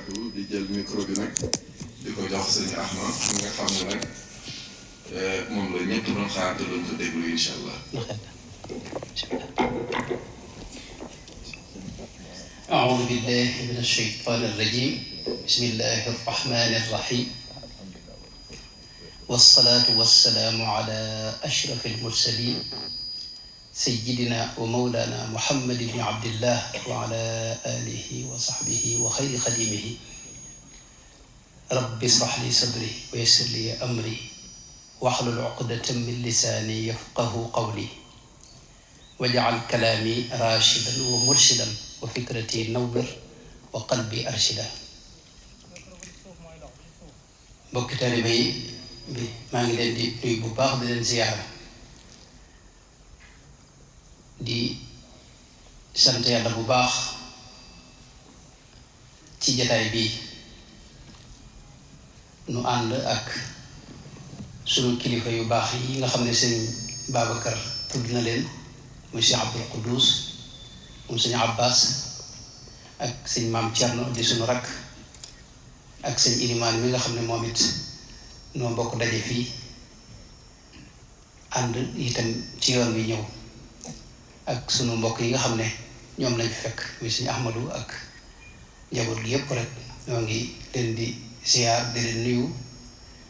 barakaatu di jël micro bi nag di ko jox sëñ Ahma mi nga xam ne nag moom la ñëpp doon xaar te doon ko déglu incha allah. أعوذ بالله من الشيطان الرجيم بسم الله الرحمن الرحيم والصلاة والسلام على أشرف المرسلين سيدنا ومولانا محمد بن عبد الله وعلى آله وصحبه وخير خديمه رب اشرح لي صدري ويسر لي أمري واحلل عقدة من لساني يفقه قولي واجعل كلامي راشدا ومرشدا وفكرتي نور وقلبي أرشدا. mbokki taalibe yi maa ngi leen di nuyu bu baax di leen ziyaara di sant yàlla bu baax ci jataay bii nu ànd ak sunu kilifa yu baax yi nga xam ne sëñ Babacar tudd na leen muy sëñ Abdul Quddus moom sëñ Abbas ak sëñ Maam Cerno di sunu rakk ak sëñ Ilimaan mi nga xam ne moom it noo bokk daje fii ànd itam ci yoon wi ñëw ak sunu mbokk yi nga xam ne ñoom lañ fekk muy sëñ Ahmadu ak njaboot gi yépp rek ñoo ngi leen di siyaar di leen nuyu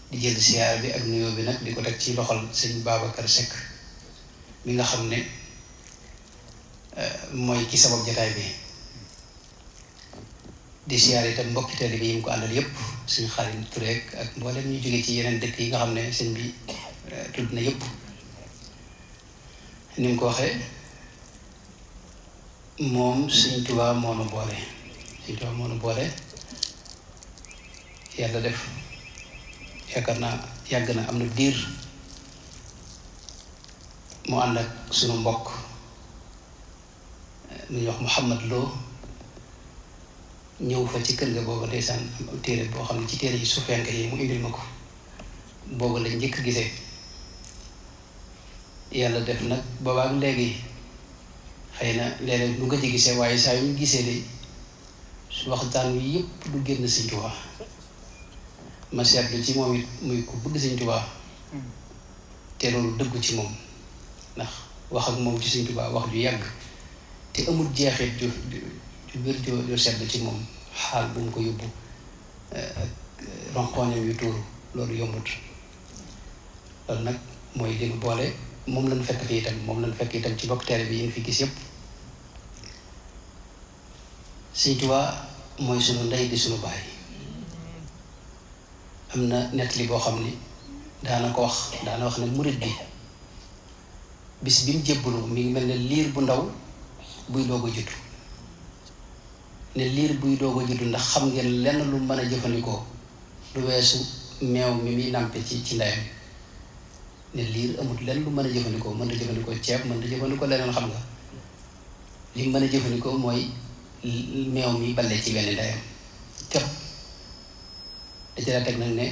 di jël siyaar bi ak nuyoo bi nag di ko teg ci loxol sëñ Babacar Seck mi nga xam ne mooy ki sabab jataay bi di siyaar itam mbokki taalibe bi yi mu ko àndal yépp suñu xarit Touré ak mboolem ñu jóge ci yeneen dëkk yi nga xam ne sëñ bi tudd na yépp ni mu ko waxee moom Sëñ Tuubaa moo nu boole Sëñ Tuubaa moo nu boole yàlla def yaakaar naa yàgg na am na diir mu ànd ak sunu mbokk mu ñuy wax Muhammad Lo ñëw fa ci kër ga booba ndeysaan am téere boo xam ne ci téere yi sufenke yi mu indil ma ko booba la njëkk gisee yàlla def nag boobaak léegi xëy na léeg-léeg du nga ci gisee waaye saa yu ñu gisee de su waxtaan wi yëpp du génn Sëñ Tuubaa ma seetlu ci moom it muy ku bëgg Sëñ Tuubaa te loolu dëggu ci moom ndax wax ak moom ci Sëñ Tuubaa wax ju yàgg te amul jeexit ju biir ju sedd ci moom xaal bu mu ko yóbbu ronkoñam yu tuuru loolu yombut loolu nag mooy li nu boole moom lañu fekk fii itam moom lañu fekk itam ci bokk teere bi yi ñu fi gis yépp Sëñ Tuubaa mooy sunu ndey di sunu baay am na nettali boo xam ni daana wax ne murit bi bis bi mu jébbalu mi ngi mel ne liir bu ndaw buy doog a juddu ne liir buy doog a juddu ndax xam ngeen lenn lu mën a jëfandikoo lu weesu meew mi muy nàmpe ci ndeyam ne liir amut lenn lu mën a jëfandikoo mën a jëfandikoo ceeb mën a jëfandikoo leneen xam nga li mën a jëfandikoo mooy meew mi balle ci benn ndeyam képp da ci daa teg nag ne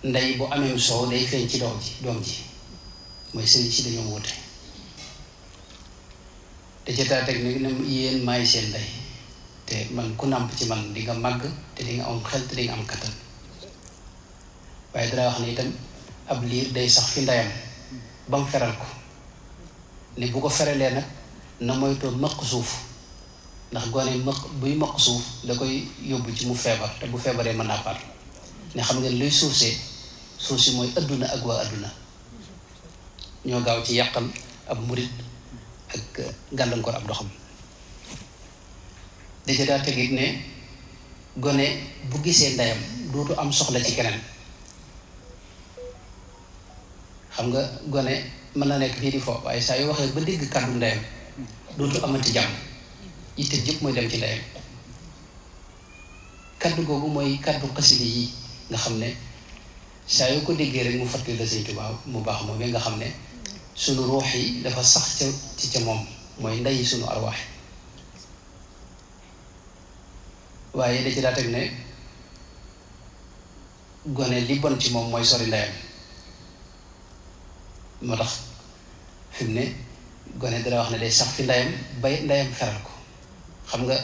ndey bu amee soow day feeñ ci doom ji mooy sëriñ si dañoo wute da ci daa teg nag ne yéen maay seen ndey te man ku nàmp ci man di nga màgg te di nga am xel te di nga am kattan waaye dara wax ne itam ab liir day sax fi ndeyam ba mu feral ko ne bu ko feralee nag na moytoo mëq suuf ndax gone buy mëq suuf da koy yóbbu ci mu feebar te bu feebaree mën naa faatu ne xam ngeen luy suuf si mooy adduna ak waa adduna ñoo gaaw ci yàqal ab murit ak gàllankoor ab doxam daja daa tegit ne gone bu gisee ndeyam dootu am soxla ci keneen xam nga gone mën na nekk fii di fo waaye saa yu waxee ba dégg kàddu ndeyam dootu amati jàmm yitte jëpp mooy dem ci ndeyam kàddu googu mooy kàddu xasida yi nga xam ne saa yu ko déggee rek mu fàttali la Sëñ Tuubaa mu baax moom nga xam ne sunu ruux yi dafa sax ca moom mooy ndey sunu arwaax waaye da ci daa teg ne gone li bon ci moom mooy sori ndeyam moo tax fi mu ne gone dara wax ne day sax fi ndeyam bay ndeyam feral ko xam nga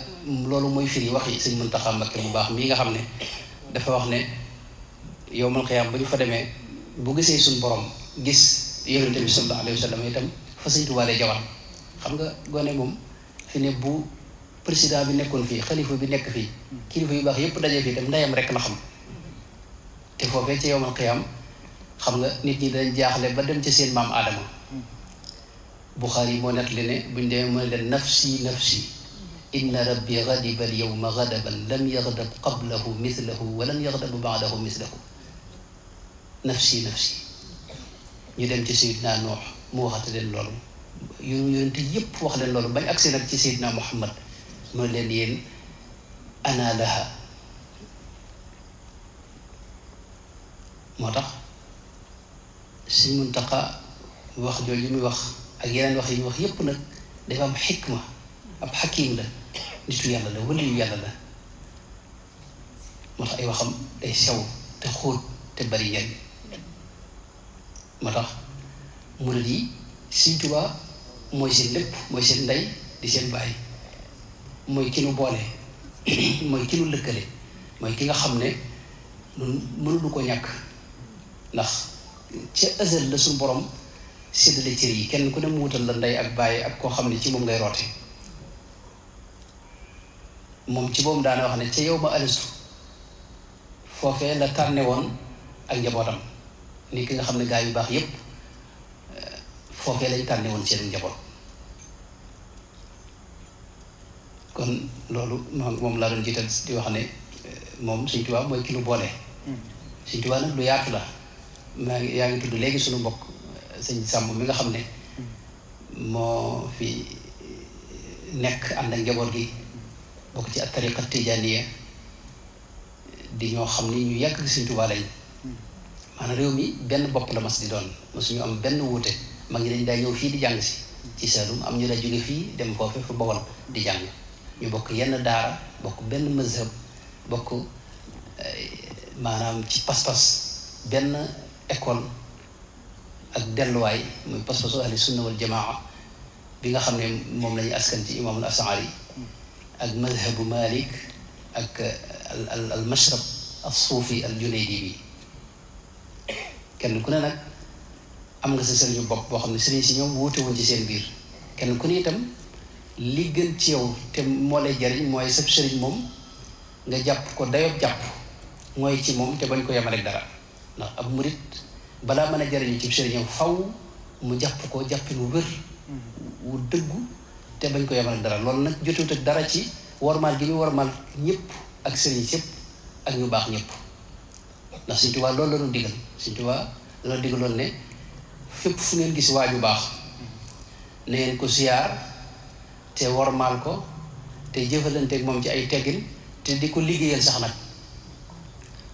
loolu mooy firi wax yi sëñ Muntaxa Mbakke bu baax mii nga xam ne dafa wax ne yowmal xiyaam bu ñu fa demee bu gisee suñ borom gis yonente bi sallallahu alayhi wa sallam itam fa sëñ Tuubaa lay jawal xam nga gone moom fi ne bu président bi nekkoon fii xalifa bi nekk fii kilifa yu baax yépp dajee fii tam ndeyam rek la xam te foofee ci yowmal xiyaam xam nga nit ñi dañ jaaxle ba dem ci seen maam Aadama Buxaari moo nettali ne buñ demee mu ne leen nafsi nafsi inna rabbi ghadiba al yawma ghadaban lam yaghdab qablahu mithlahu wa lan yaghdab ba'dahu mithlahu nafsi nafsi ñu dem ci Seydina Nuux mu waxate leen loolu yonent yépp wax leen loolu bañ agsi nag ci Seydina Muhammad mu ne leen yéen ana laha moo tax Sëñ Muntaxa wax jooju muy wax ak yeneen wax yi ñu wax yépp nag dafa am xikma ab xakim la nitu yàlla la waliyu yàlla la moo tax ay waxam day sew te xóot te bari njariñ moo tax murid yi Sëñ Tuubaa mooy seen lépp mooy seen ndey di seen baay mooy ki nu boole mooy ki nu lëkkale mooy ki nga xam ne nun mënuñu ko ñàkk ndax ca ësal la suñu borom séddale cër yi kenn ku ne mu wutal la ndey ak baay ak koo xam ne ci moom ngay roote moom ci boobu daana wax ne ca yow ma alistu foofee la tànne woon ak njabootam ni ki nga xam ne gaa yu baax yépp foofee lañ tànne woon seen njaboot kon loolu moom laa doon jiital di wax ne moom Sëñ Tuubaa mooy ki nu boole Sëñ Tuubaa nag lu yaatu la yaa ngi tudd léegi suñu mbokk sëñ Sàmb mi nga xam ne moo fi nekk ànd ak njaboot gi bokk ci ak tariqa tijaaniya di ñoo xam ni ñu yàgg Sëñ Tuubaa lañ maanaam réew mi benn bopp la mas di doon masuñu am benn wuute mag ñi dañ daa ñëw fii di jàng si ci Saalum am ñu la jóge fii dem foofe fa Bawol di jàng ñu bokk yenn daara bokk benn mazhab bokk maanaam ci pas-pas benn école ak delluwaay muy pas-pasu ahli sunna wal jamaa bi nga xam ne moom lañuy askan ci imaamul Ash'ari ak madhabu Malik ak al mashrab al suufi al junaydi bi kenn ku ne nag am nga sa sëriñu bopp boo xam ne sëriñ si ñoom wuute woon ci seen biir kenn ku ne itam li gën ci yow te moo lay jariñ mooy sab sëriñ moom nga jàpp ko dayob jàpp mooy ci moom te bañ ko yemale dara ndax ab murit balaa mën a jariñu ci sëriñam faw mu jàpp ko jàppin wu wér wu dëggu te bañ ko yemale dara loolu nag jotut ak dara ci warmaal gi ñu warmaal ñëpp ak sëriñ sëpp ak ñu baax ñëpp ndax Sëñ Tuubaa loolu la ñu digal Sëñ Tuubaa la digaloon ne fépp fu ngeen gis waaju baax na ngeen ko siyaar te warmaal ko te jëfalanteeg moom ci ay teggin te di ko liggéeyal sax nag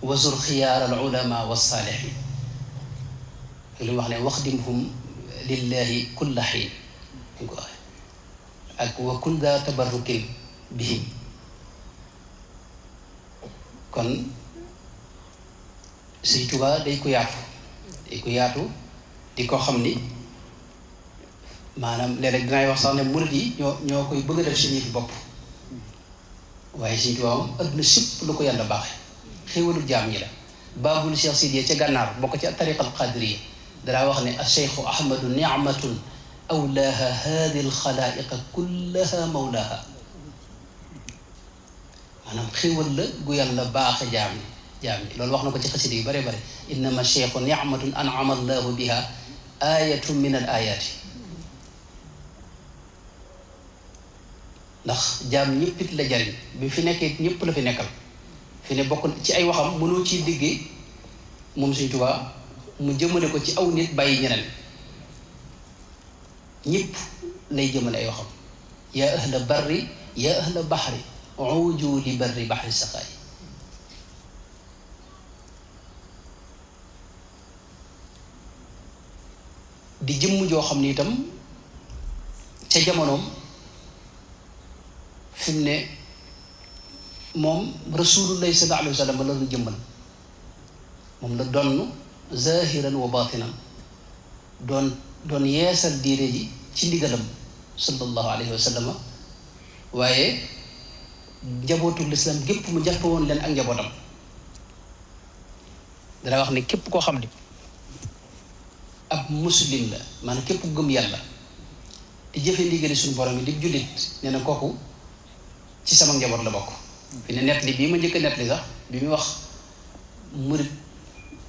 wasur xiyaar al ulama wa saalihin li mu wax ne waxdimhum lillahi kulla xiin ñu ko waxee ak wa kun daa tabarrukin bihim kon Sëñ Tuubaa day ko yaatu di ko xam ni maanaam léeg-léeg dinay wax sax ne murid yi ñoo koy bëgg a def seen yëfi bopp waaye Sëñ Tuubaa moom adduna sépp lu ko yàlla baaxe xéewalu jaam ñi la baabul Cheikh Sidiya ca gànnaar bokk ci tariqa al qadiriya danaa wax ne acheikhu ahmadu nicmatun awlaaha haadi alxalaa'iqa kullaha mawlaaha maanaam xéewal la gu yàlla baaxe jaam ñi loolu wax na ko ci xasida yu bare bare innama cheikhu nicmatun an'ama allahu biha ayatun min al ayaati ndax jaam ñëpp it la jariñ bi fi nekkee ñëpp la fi nekkal fi ne bokk ci ay waxam mënoo ciy diggee moom Sëñ Tuubaa mu jëmale ko ci aw nit bàyyi ñeneen ñëpp lay jëmale ay waxam yaa ahla barri yaa ahla baxri uju li barri baxri saqaay di jëmm joo xam ni itam ca jamonoom fi mu ne moom rasulullahi sallallahu alayhi wa sallam la doon jëmmal moom la donn zahiran wa batinan doon yeesal diine ji ci ndigalam sallallahu alayhi wa sallam waaye njabootu lislaam gépp mu jàppe woon leen ak njabootam. dana wax ne képp koo xam ne ab muslim la maanaam képp ku gëm yàlla di jëfe ndigali suñu borom yi di jullit nee na kooku ci sama njaboot la bokk. fi ne nettali bii ma njëkk a nettali sax bi muy wax murit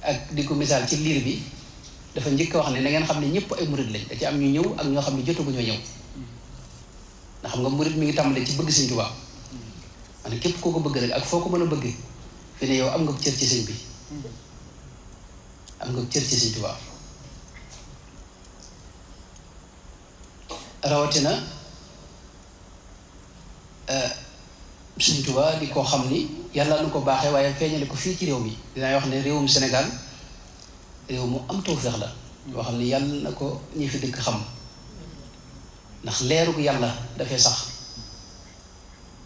ak di ko misaal ci liir bi dafa njëkk a wax ne na ngeen xam ne ñëpp ay murit lañ da ci am ñu ñëw ak ñoo xam ne jotaguñoo ñëw ndax xam nga murit mi ngi tàmbalee ci bëgg Sëñ Tuubaa maanaam képp koo ko bëgg rek ak foo ko mën a bëgg fi ne yow am nga cër ci sëñ bi am nga cër ci Sëñ Tuubaa rawatina Sëñ Tuubaa di koo xam ni yàlla nu ko baaxee waaye feeñale ko fii ci réew mi dinaa wax ne réewum Sénégal réew mu am tawfeex la boo xam ni yàlla na ko ñi fi dëkk xam ndax leerug yàlla dafay sax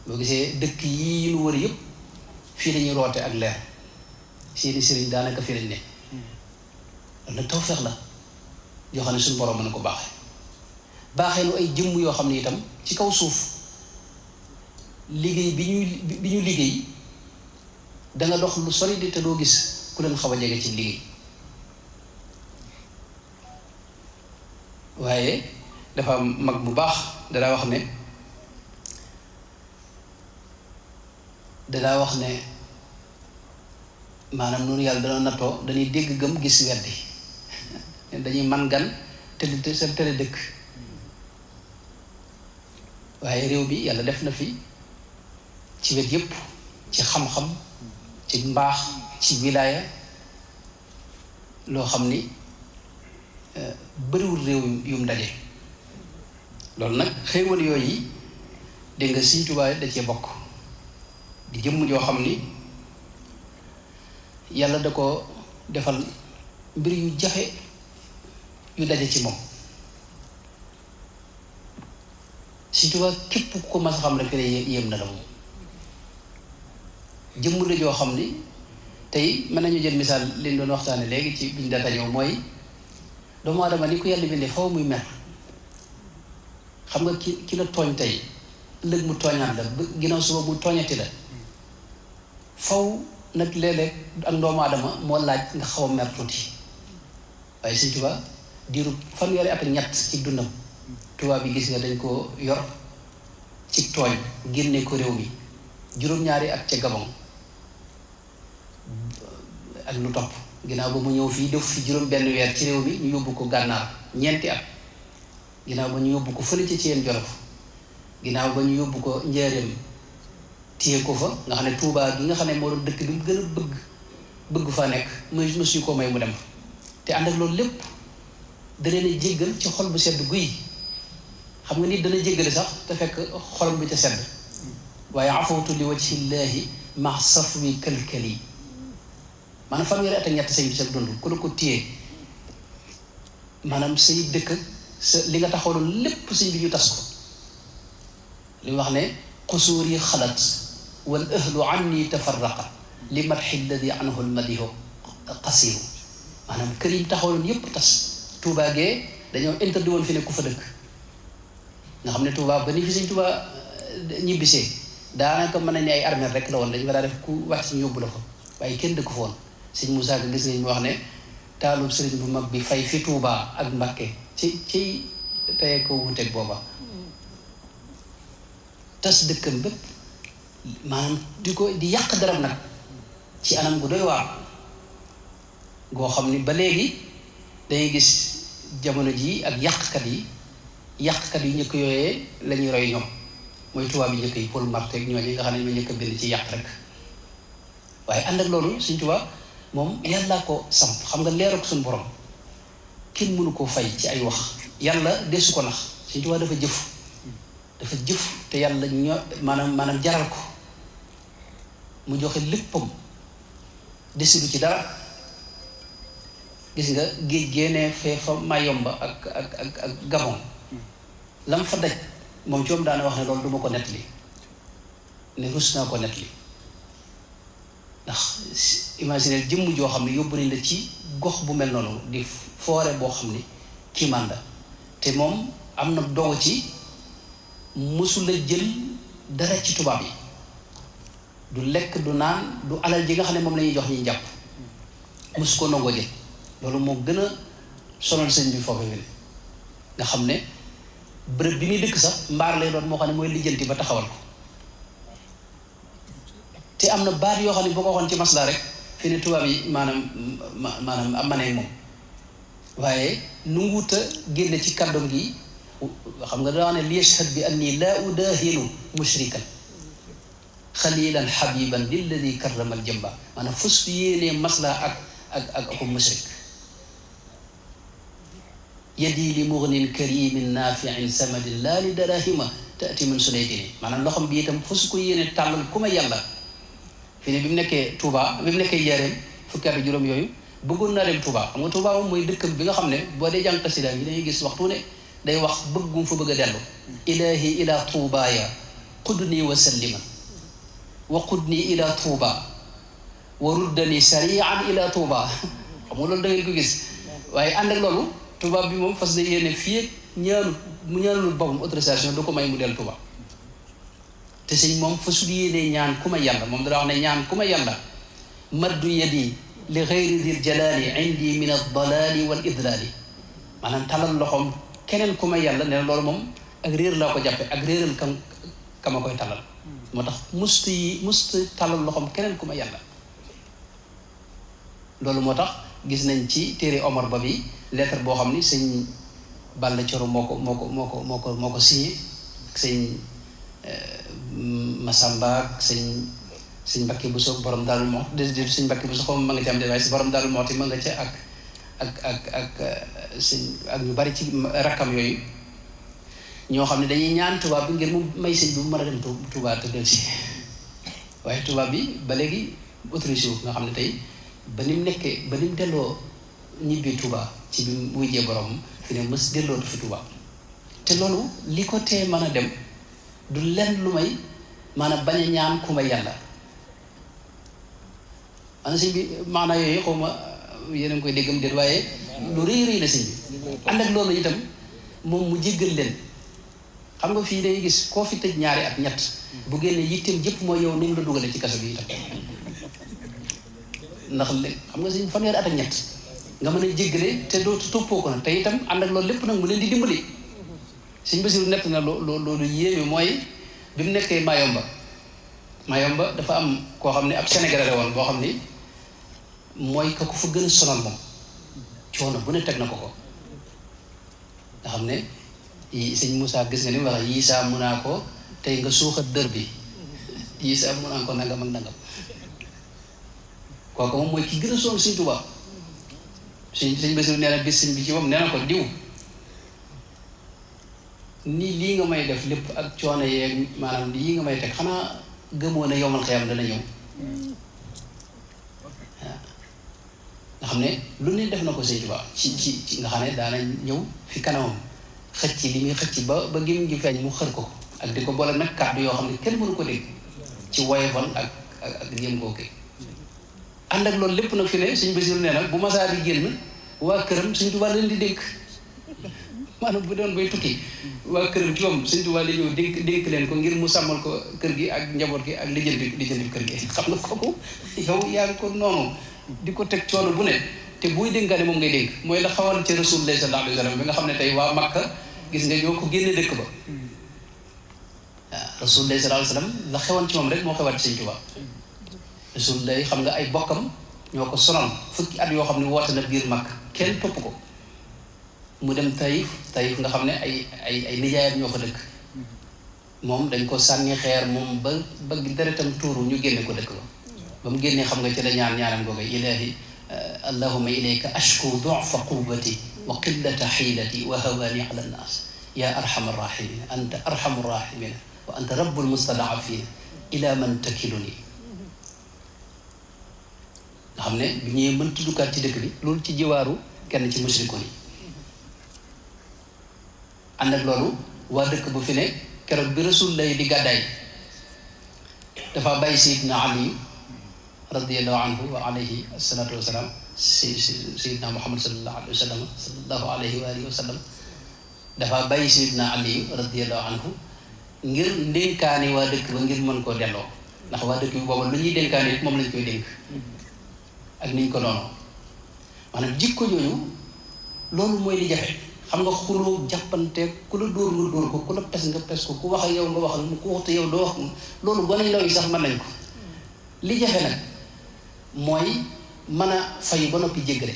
boo gisee dëkk yi nu wër yëpp fii lañuy roote ak leer seeni sëriñ daanaka fii lañ ne loolu nag tawfeex la yoo xam ne suñu borom mën na ko baaxee nu ay jëmm yoo xam ne itam ci kaw suuf liggéey bi ñu liggéey danga dox lu sori di te doo gis ku leen xaw a jege ci liggéey waaye dafa am mag bu baax danaa wax ne maanaam noonu yàlla dana nattoo dañuy dégg gëm gis weddi dañuy man gan te seen tële dëkk waaye réew bi yàlla def na fi ci wet yépp ci xam-xam ci mbaax ci wilaaya loo xam ni bëriwul réew yum daje loolu nag xéewal yooyu dégg nga Sëñ Tuubaa da cee bokk di jëmm joo xam ni yàlla da ko defal mbir yu jafe yu daje ci moom Sëñ Tuubaa képp ku ko mas a xam rek yéem na la moom jëmm la joo xam ni tey mën nañu jël misaal li ñu doon waxtaane léegi ci biñ data ñëw mooy doomu aadama ni ko yàlla bindee faw muy mer xam nga ki la tooñ tey ëllëg mu tooñaat la ginnaaw suba mu tooñati la faw nag léeg-léeg ak doomu aadama moo laaj nga xaw a mer tuuti waaye Sëñ Tuubaa diiru fanweeri at ak ñett ci dundam tubaab bi gis nga dañ ko yor ci tooñ génne ko réew mi juróom-ñaari at ca Gabon ak lu topp ginnaaw ba mu ñëw fii def fi juróom benn weer ci réew mi ñu yóbbu ko gànnaar ñeenti at ginnaaw ba ñu yóbbu ko fële ci Thiène Jolof ginnaaw ba ñu yóbbu ko Njaaréem téye ko fa nga xam ne Tuubaa gi nga xam ne moo doon dëkk bi mu gën a bëgg faa nekk mësuñu ko may mu dem te ànd ak loolu lépp da leen a jéggal ci xol bu sedd guy xam nga nit dana jéggale sax te fekk xolam bu ca sedd waaye afawtu li wajhillaahi ma safwi kalkali maanaam fanweeri at ak ñett sëñ bi sa dund ku la ko téye maanaam say dëkk sa li nga taxawloon lépp sëñ bi ñu tas ko li wax ne xusuur yi xalat wal ahlu anni tafarraqa li madxi alladi anhu almadihu qasiru maanaam kër yi taxawloon yépp tas Tuubaa gee dañoo interdit woon fi ne ku fa dëkk nga xam ne Tuubaa ba ni fi sëñ Tuubaa ñibbisee daanaka mën nañ ne ay armeel rek la woon dañu fa daa def ku wàcc ñu yóbbu la fa waaye kenn dëkk fa woon sëñ Moussa Ka gis nañ mu wax ne taalub sëriñ bu mag bi fay fi Tuubaa ak Mbàkke ci tey ko wuteeg booba tas dëkkam bépp maanaam di yàq darab nag ci anam gu doy waar goo xam ni ba léegi dangay gis jamono ji ak yàqkat yu njëkk yooyee la ñuy roy ñoom mooy tubaab yi njëkk yi Paul Marty ak ñooñu nga xam ne ñoo njëkk a bind ci yàq rek waaye ànd ak loolu Sëñ Tuubaa moom yàllaa ko samp xam nga leer ak suñu borom kenn mënu koo fay ci ay wax yàlla desu ko nax Sëñ Tuubaa dafa jëf te yàlla maanaam jaral ko mu joxe léppam desidu ci dara gis nga géej génnee fee fa Mayomba ak Gabon lam fa daj moom coom daana wax ne loolu duma ko nettali ne rus naa ko nettali ndax imaginer jëmm joo xam ne yóbbu nañ la ci gox bu mel noonu di foore boo xam ni kiimaan la te moom am na dogu ci mësula jël dara ci tubaab yi du lekk du naan du alal ji nga xam ne moom la ñuy jox ñuy jàpp mosu ko nangoo jël loolu moo gën a sonal sëñ bi foofu nga xam ne bërëb bi muy dëkk sax mbaar lay doon moo xam ne mooy lijjanti ba taxawal ko te am na baat yoo xam ne boo ko waxoon ci masla rek fi ne tubaab yi maanaam am manee moom waaye nu nguuta génne ci kàddoom gi xam nga daa wax ne li yashhad bi anni laa udaahinu mushrikan xalilan xabiban lilladi karrama al jamba maanaam fus yéenee masla ak mushrik yadi li mugnin karimin nafiin samadin laa li darahima taati min sunaydini maanaam loxam bi itam fus ko yéene tàllal ku ma yàlla fi ne bi mu nekkee Touba bi mu nekkee Njaaréem fukki at juróom yooyu bëggoon naa dem Touba xam nga Touba moom mooy dëkkam bi nga xam ne boo dee jàng xasida yi dañuy gis waxtu ne day wax bëggum fa bëgg a dellu ilahi ila tuubaaya qudni wa salliman wa qudni ila tuuba wa ruddani sarian ila tuuba xam nga loolu da ngeen ko gis waaye ànd ak loolu tubaab bi moom fas da yéene fii ak mu ñaanul boppam autorisation du ko may mu dellu Touba te sëñ moom fasul yéene ñaan ku ma yàlla moom dana wax ne ñaan ku ma yàlla maddu yadi li xayri dil jalaali indi min aldalaali wal idlaali maanaam talal loxoom keneen ku ma yàlla nee na loolu moom ak réer laa ko jàppe ak réeral ka ma koy talal moo tax musta talal loxoom keneen ku ma yàlla loolu moo tax gis nañ ci téere Omar Ba bi lettre boo xam ni sëñ Balla Coro moo ko signé ak sëñ Masamba ak sëñ Mbakke Buso borom Daaru Muxti déedéet sëñ Mbakke Buso xaw ma nga ci am de waaye si borom Daaru Muxti ma nga ca ak ak ñu bari ci rakkam yooyu ñoo xam ne dañuy ñaan tubaab bi ngir mu may sëñ bi mu mën a dem Touba te del si waaye tubaab bi ba léegi autorisé wu nga xam ne tey ba ni mu nekkee ba ni mu delloo ñibbi Touba ci bi mu wujjee borom fi ne mës dellootu fi Touba te loolu li ko tee mën a dem du lenn lu may maanaam bañ a ñaan ku may yàlla ana sëñ bi maanaa yooyu xaw ma yéen a ngi koy déggam déet waaye lu rëy rëy la sëñ bi ànd ak loolu itam moom mu jéggal leen xam nga fii day gis koo fi tëj ñaari at ñett bu génnee yitteem jëpp mooy yow ni mu la dugalee ci kaso bi itam ndax xam nga sëñ fanweeri at ak ñett nga mën a jéggale te doo toppoo ko nag te itam ànd ak loolu lépp nag mu leen di dimbali sëñ Basiru nekk na loolu yéeme mooy bi mu nekkee Mayomba dafa am koo xam ne ab Sénégalais la woon boo xam ni mooy ka ko fa gën a sonal moom coono bu ne teg na ko nga xam ne sëñ Moussa gis nga ni mu wax yii saa mun naa ko tey nga suuxat dër bi yii saa mun naa ko nangam ak nangam kooku moom mooy ki gën a sonal sëñ Tuubaa sëñ Basiru nee na bis sëñ bi ci moom nee na ko diw nii lii nga may def lépp ak coono yeeg maanaam lii nga may teg xanaa gëmoo ne yomal xiyam dana ñëw waaw nga xam ne lu ne def na ko sëñ Tuubaa ci nga xam ne daana ñëw fi kanamam xëcc li muy xëcc ba gim ngi feeñ mu xër ko ak di ko boole nag kàddu yoo xam ne kenn mënu ko dégg ci woyofal ak yëm koo kii ànd ak loolu lépp nag fi ne sëñ Basiru nee na bu masaa di génn waa këram sëñ Tuubaa leen di dénk maanaam bu doon bay tukki waa këram ci moom sëñ Tuubaa la ñëw dénk leen ko ngir mu sàmmal ko kër gi ak njaboot gi ak lijjanti kër gi xam nga kooku yow yaa ngi ko noonu di ko teg coono bu ne te buy dénkaane moom ngay dénk mooy la xawoon ci Rasulullah sallallahu alayhi wa sallam bi nga xam ne tey waa Makka gis nga ñoo ko génne dëkk ba waaw Rasulullah sallallahu alayhi wa sallam la xewoon ci moom rek moo xewaat ci sëñ Tuubaa Rasulullah xam nga ay bokkam ñoo ko sonal fukki at yoo xam ne woote na biir Makka kenn topp ko mu dem Taïf nga xam ne ay nijaayam ñoo fa dëkk moom dañ ko sànni xeer moom ba deretam tuuru ñu génne ko dëkk ba mu génnee xam nga ci la ñaanam googu ilahi allahumma ilayka ashku du'fa quwwati wa qillata hiilati wa hawani ala nnaas ya arhamar rahimin anta arhamur rahimin wa anta rabbul mustada'afin ila man takiluni nga xam ne bi ñëwee mënta duggaat ci dëkk bi loolu ci jiwaaru kenn ci mushrikoon yi ànd ak loolu waa dëkk bu fi ne keroog bi rasul lay di gàddaay dafa bàyyi Seydina Ali radiyallahu anhu wa alayhi assalatu wasalaam Seydina Muhammad sallallahu alayhi wa sallam dafa bàyyi Seydina Ali radiyallahu anhu ngir ndénkaani waa dëkk ba ngir mën koo delloo ndax waa dëkk bi booba lu ñuy dénkaane it moom lañ koy dénk ak niñ ko noonu maanaam jikko jooju loolu mooy li jafe xam nga xuloo jàppante ku la dóor nga dóor ko ku la pes nga pes ko ku wax ak yow nga wax ak ku waxte yow doo wax loolu gone yu ndaw yi sax mën nañ ko li jafe nag mooy mën a fay ba noppi jéggale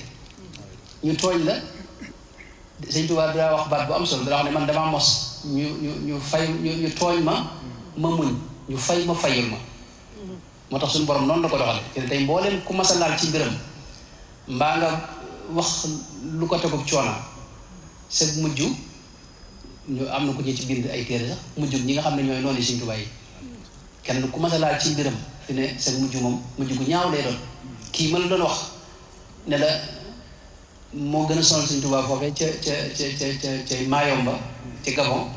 ñu tooñ la Sëñ Tuubaa daa wax baat bu am solo daa wax ne man damaa mos ñu tooñ ma muñ ñu fay ma fayul ma moo tax suñu borom noonu la ko doxale te tey mbooleem ku mas a laal ci mbiram mbaa nga wax lu ko tegub coona sa mujj ñu am na ku ñu ci bind ay téere sax mujj ñi nga xam ne ñooy noonu Sëñ Tuubaa yi kenn ku mas a laal ci mbiram fi ne sa mujj moom mujj gu ñaaw lay doon kii ma la doon wax ne la moo gën a sonal Sëñ Tuubaa foofee ca Mayomba ca Gabon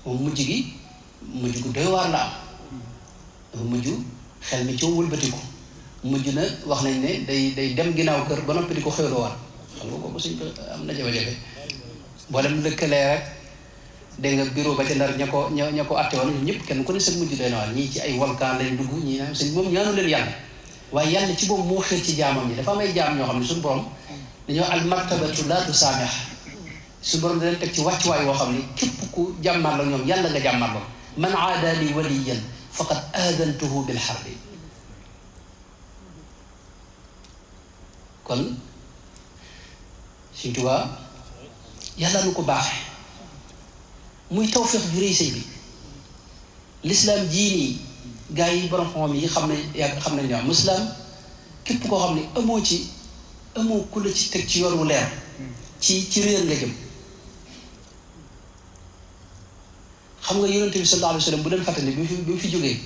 moom mujj gu doy waar la am dafa mujj xel mi coow wëlbatiku mujj na wax nañ ne day dem ginnaaw kër ba noppi di ko xewloo waat xam nga kooku Sëñ am na jafe-jafe boo dem lëkkalee rek dégg nga bureau ba ca Ndar ña ko atte woon ñëpp kenn ku ne seen mujj doy na waar ñii ci ay volcan lañ dugg ñii naan sëñ moom ñaanu leen yàlla waaye yàlla ci boobu moo xër ci jaamam ñi dafa am ay jaam ñoo xam ne suñu borom dañoo al martabatu laa tusaamih suñu borom da leen teg ci wàccuwaay woo xam ne képp ku jàmmar la ñoom yàlla nga jàmmar la man aada li waliyan faqad aadantuhu bil harbi kon Sëñ Tuubaa yàlla nu ko baaxee muy tawfeex ju rëy sëy bi lislaam jii nii gaa yi borom xam yi xam nañ ne lislaam képp koo xam ne amoo ku la ci teg ci yoon wu leer ci réer nga jëm xam nga yonent bi sallallahu alayhi wa sallam bu leen fàttali bi mu fi jógee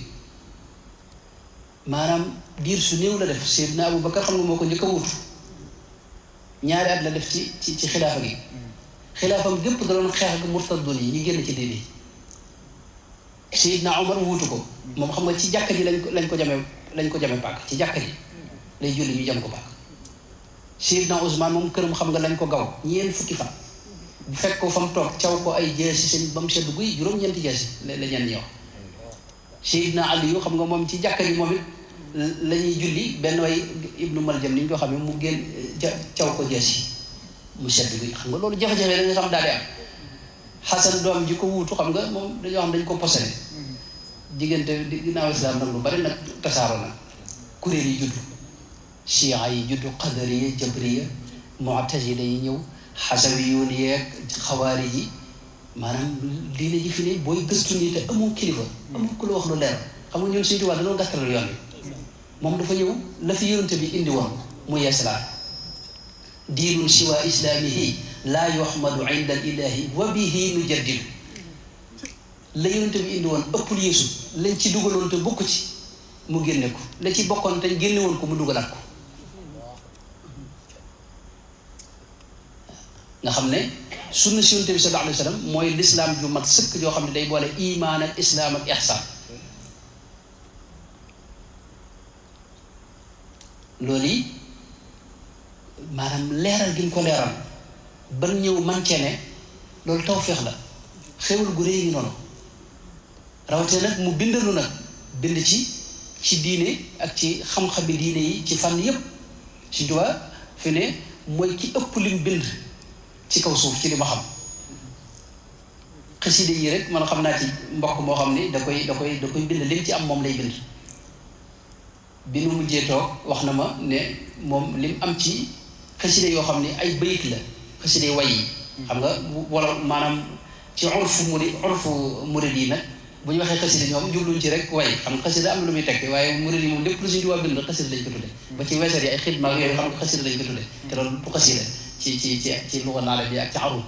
maanaam diir su néew la def Seydina Abu Bakar xam nga moo ko njëkk a wuutu ñaari at la def ci xilaafa gi xilaafam gépp da doon xeex ak murtaddoon yi ñu génn ci diine Seydina Omar wuutu ko moom xam nga ci jàkka ji lañ ko jame pàkk ci jàkka ji lay julli ñu jam ko pàkk Seydina Ousmane moom këram xam nga lañ ko gaw ñeent fukki fan bu fekk ko fa mu toog caw ko ay jeesi seen ba mu sedd guy juróom-ñeenti jeesi la ñenn ñi wax Seydina Aliyu xam nga moom ci jàkka ji moom it la ñuy julli benn way Ibnu Maljam ni ñu ko xamee mu génn caw ko jeesi mu sedd guy xam nga loolu jafe-jafe da nga xam daal di am Xasan doom ji ko wuutu xam nga moom dañoo xam dañ ko posene diggante ginnaaw islam nag lu bari nag tasaaroo na kuréel yi juddu chia yi juddu qadariya jabriya mu'tazila yi ñëw xasawiyuun yeeg xawaari yi maanaam diine ji fi ne booy gëstu nii te amoo kilifa amoo ku la wax lu leer xam nga ñun Sëñ Tuubaa dañoo gàttalal yoon bi moom dafa ñëw la fi yonente bi indi woon mu yeesalaat diinun siwa islaamihi laa yuhmadu inda al ilahi wa bihi nu jaddidu la yonente bi indi woon ëppul yeesu lañ ci dugaloon te bokk ci mu génne ko la ci bokkoon te génne woon ko mu dugalaat ko nga xam ne sunna si yonente bi sallallahu alayhi wa sallam mooy lislaam ju mat sëkk joo xam ne day boole imaan ak islaam ak ihsaan loolu yi maanaam leeral gi ñu ko leeral ban ñëw man cee ne loolu tawfeex la xéwal gu réy ngi noonu rawatina nag mu bindalu nag bind ci diine ak ci xam-xami diine yi ci fànn yépp Sëñ Tuubaa fi ne mooy ki ëpp lim bind ci kaw suuf ci li ma xam xasida yi rek man xam naa ci mbokk moo xam ni da koy bind lim ci am moom lay bind bi nu mujjee toog wax na ma ne moom lim am ci xasida yoo xam ne ay bayit la xasida way yi xam nga wala maanaam ci urfu murid yi nag bu ñu waxee xasida ñoom jubluñ ci rek way xam nga xasida am na lu muy tekki waaye murid yi moom lépp lu Sëñ Tuubaa bind xasida lañ ko tudde ba ci weesar yi ay xidma yooyu xam nga xasida lañ ko tudde te loolu bu xasida ci luga naale bi ak ci arul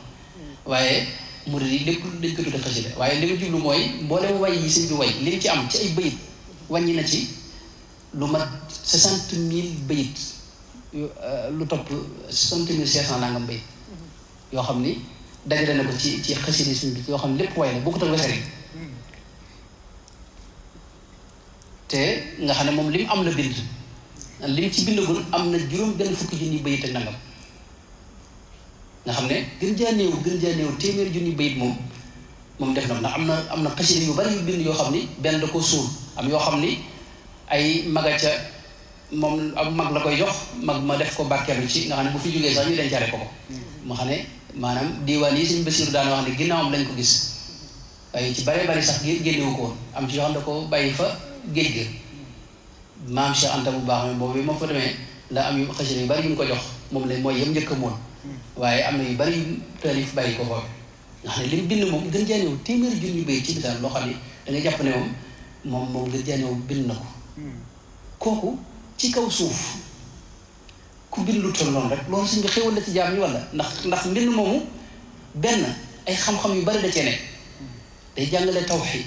waaye murid yi lépp dañ ko tudde xasida waaye li ma jublu mooy mboolem way yi sëñ bi way lim ci am ci ay bayit wàññi na ci lu mat 60,000 bayit lu topp 60,500 nangam bayit yoo xam ni dajale na ko ci xasida suñ bi yoo xam ne lépp way la bokkut ak wesar yi te nga xam ne moom lim am la bind lim ci bindagul am na juróom benn fukki junni bayit ak nangam nga xam ne gën jaa néew téeméeri junni bayit moom def na ndax am na xasida yu bari yu bind yoo xam ni benn da ko suul am yoo xam ni ay maga ca moom am mag la koy jox mag ma def ko barkeelu ci nga xam ne bu fi jógee sax ñu dencaale ko ma xam ne maanaam diiwaan yi Sëñ Basiiru daan wax ne ginnaawam lañ ko gis waaye ci bare bari sax génnewu ko woon am ci yoo xam ne da ko bàyyi fa géej ga maam Cheikh Anta bu baax mi boobu moo fa demee la am yu xasida yu bari yu mu ko jox moom la mooy yem njëkk a moon waaye am na yu bari yu taalif bàyyi ko foofu nga xam ne li mu bind moom gën jaanewu téeméeri junni bay ci misaal loo xam ne da nga jàpp ne moom gën jaanewu bind na ko kooku ci kaw suuf ku bind lu toll noonu rek loolu suñ nga xéwal la ci jaam ñi walla ndax mbind moomu benn ay xam-xam yu bari da cee ne day jàngale tawxiid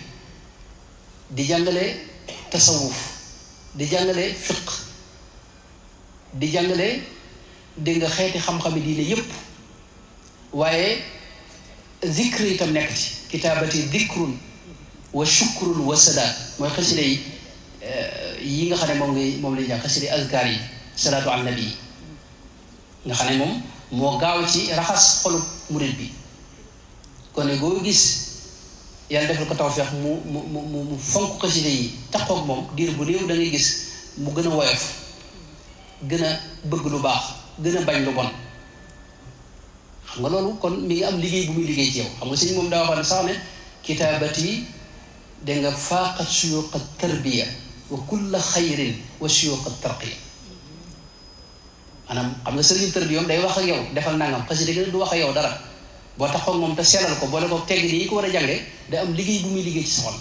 di jàngale tasawuf di jàngale fiq di jàngale dégg nga xeeti xam-xami diine yépp waaye zikr itam nekk ci kitaabati dikrun wa shukrun wa sadaat mooy xasida yi nga xam ne moom lay jàng xasida azkar yi salaatu ala nabi yi nga xam ne moom moo gaaw ci raxas xolub murit bi kon ne boo gis yàlla defal ko tawfeex mu fonk xasida yi taxoog moom diir bu néew da ngay gis mu gën a woyof gën a bëgg lu baax gën a bañ lu bon xam nga loolu kon mi ngi am liggéey bu muy liggéey ci yow xam nga sëñ moom daa waxoon ne sax ne kitaabati da nga faaqat suyuqa tarbiya wa kulla xayrin wa suyuqa tarqiya maanaam xam nga sëriñ tarbiya day wax ak yow defal nangam xasida gi du wax ak yow dara boo taxoog moom te sellal ko boole ko tegg yi ko war a jànge da am liggéey bu muy liggéey ci sa xol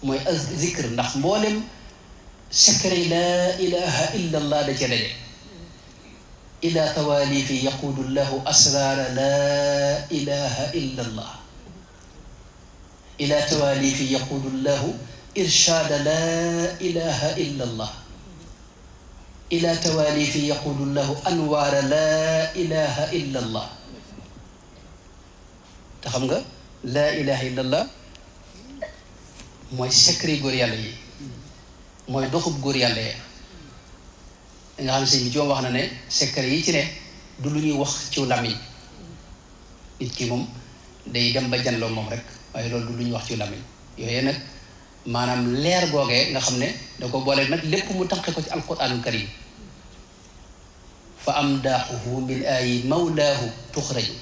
mooy zikr ndax mboolem secret laa ilaha illa allah da cee daje ila tawalifi yaquudu llahu asraara laa ilaha illa allah ila tawalifi yaquudu llahu irshaada laa ilaha illa allah ila tawalifi yaquudu llahu anwaara laa ilaha illa allah te xam nga laa ilaha illa allah mooy secret góor yàlla yi mooy doxub góor yàlla yi nga xam ne sëñ bi ci moom wax na ne secret yi ci ne du lu ñuy wax ci làmmiñ nit ki moom day dem ba janloo moom rek waaye loolu du lu ñuy wax ci làmmiñ yooyu nag maanaam leer googee nga xam ne da ko boole nag lépp mu tànqe ko ci alquranul karim fa amdaaxuhu min ayi mawlaahu tuxraju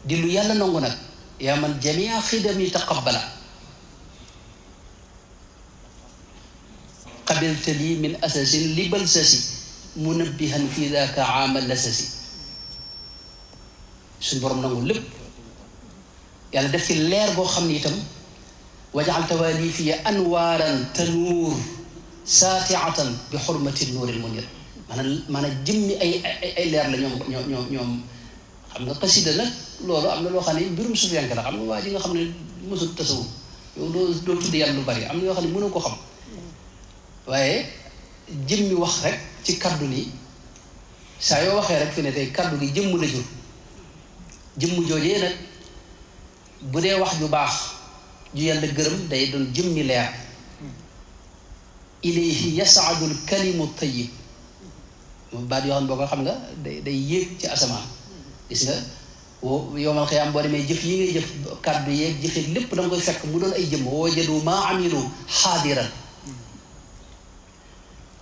di lu yàlla nangu nag yaa man jamia xidami taqabbala qabilta lii min asasin li balsasi munabbihan fi daaka aamal lasasi suñ borom nangu lépp yàlla def ci leer boo xam ne itam wajaal tawaali fiya anwaaran tanuur saatiatan bi xurmati nuuril munir maanaam jëmmi ay leer la ñoom xam nga xasida nag loolu am na loo xam ne mbirum sufiyanke la xam nga waa ji nga xam ne mësul tasawuf yow doo tudd yàlla lu bari am na yoo xam ne mënoo ko xam waaye jëmmi wax rek ci kaddu ni saa yoo waxee rek fi ne tey kaddu gi jëmm la jur jëmm joojee nag bu dee wax ju baax ju yàlla gërëm day doon jëmmi leer ilayhi yasaadul kalimu tayyib moom baat yoo xam ne boo ko xam nga day yéeg ci asamaan gis nga yowmal xiyaam boo demee jëf yi ngay jëf kàddu yeeg jëfee lépp da nga koy fekk mu doon ay jëmm wajadu maa amilu xaadiran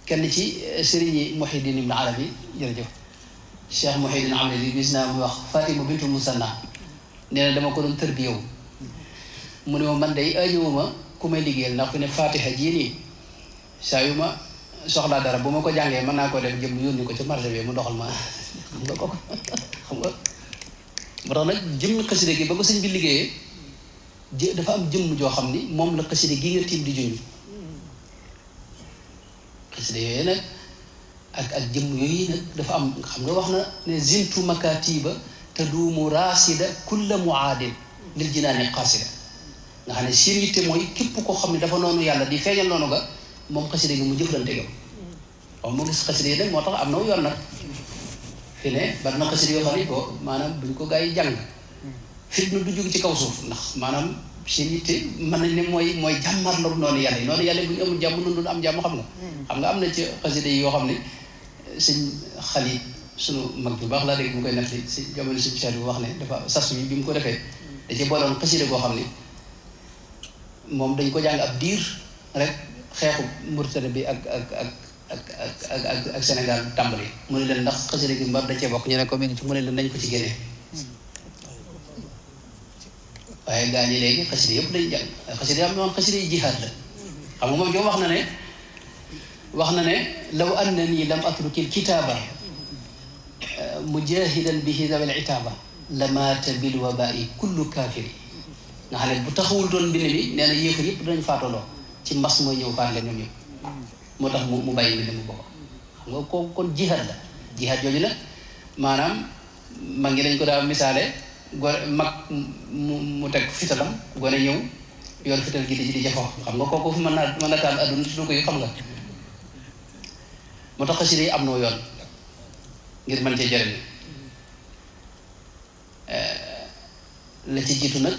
kenn ci sëriñi Muhiddin Ibn Arabi jërëjëf Cheikh Muhiddin Arabi gis naa muy wax Fatima bintu Musanna nee na dama ko doon tërbiyewu mu ne ma man day añëwuma ku may liggéeyal ndax fi ne Fatiha jii nii saa yu ma soxlaa dara bu ma ko jàngee mën naa ko def jëm yónni ko ci marché bi mu doxal ma xam nga ko xam nga moo tax nag jëmmi xasida gi ba ko sëñ bi liggéeyee dafa am jëmm joo xam ni moom la xasida gi nga tiim di junj xasida yooyu nag ak jëmm yooyu nag dafa am xam nga wax na ne zintu makatiba te duumu raasida kulla muaadin lil jinaani qaasida nga xam ne seen yitte mooy képp koo xam ne dafa noonu yàlla di feeñal noonu nga moom xasida gi mu jëflante yow waaw moo gis xasida yi nag moo tax am na yoon nag fi ne bari na xasida yoo xam ne ko maanaam buñ ko gaa yi jàng fitna du jóg ci kaw suuf ndax maanaam seen yitte mën nañ ne mooy jàmmar la noonu yàlla yi noonu yàlla bu ñu amul jàmm nun du am jàmm xam nga am na ci xasida yi yoo xam ne sëñ Xaliil sunu mag bu baax laa dégg mu koy nettali si jamono sëñ Cheikh bu wax ne dafa sas bi mu ko defee da ci booloon xasida goo xam ne moom dañ ko jàng ab diir rek xeexu Mauritanie bi ak Sénégal tàmbali mu ne leen ndax xasida gi mbar da cee bokk ñu ne ko mi ngi ci mu ne leen nañ ko ci génnee waaye gaa ñi léegi xasida yëpp dañ jàng xasida am noonu xasida yi jihaad la xam nga moom joom wax na ne law annani lam atrukil kitaaba mujahidan bihi dawil itaaba lamaata bil wabai kullu kaafiri nga xam ne bu taxawul doon mbind mi nee na yéefar yëpp dinañ faatoloo ci mbas mooy ñëw faat leen ñoom ñëpp moo tax mu bàyyi mbind mu bokk xam nga kooku kon jihaad la jihaad jooju nag maanaam mag ngi dañ ko daa misaale gone mag mu teg fitalam gone ñëw yor fital gi di jafoo xam nga kooku fi mën na taal adduna si du ko yi xam nga moo tax xasida yi am noo yoon ngir mën cee jëriñ la ci jiitu nag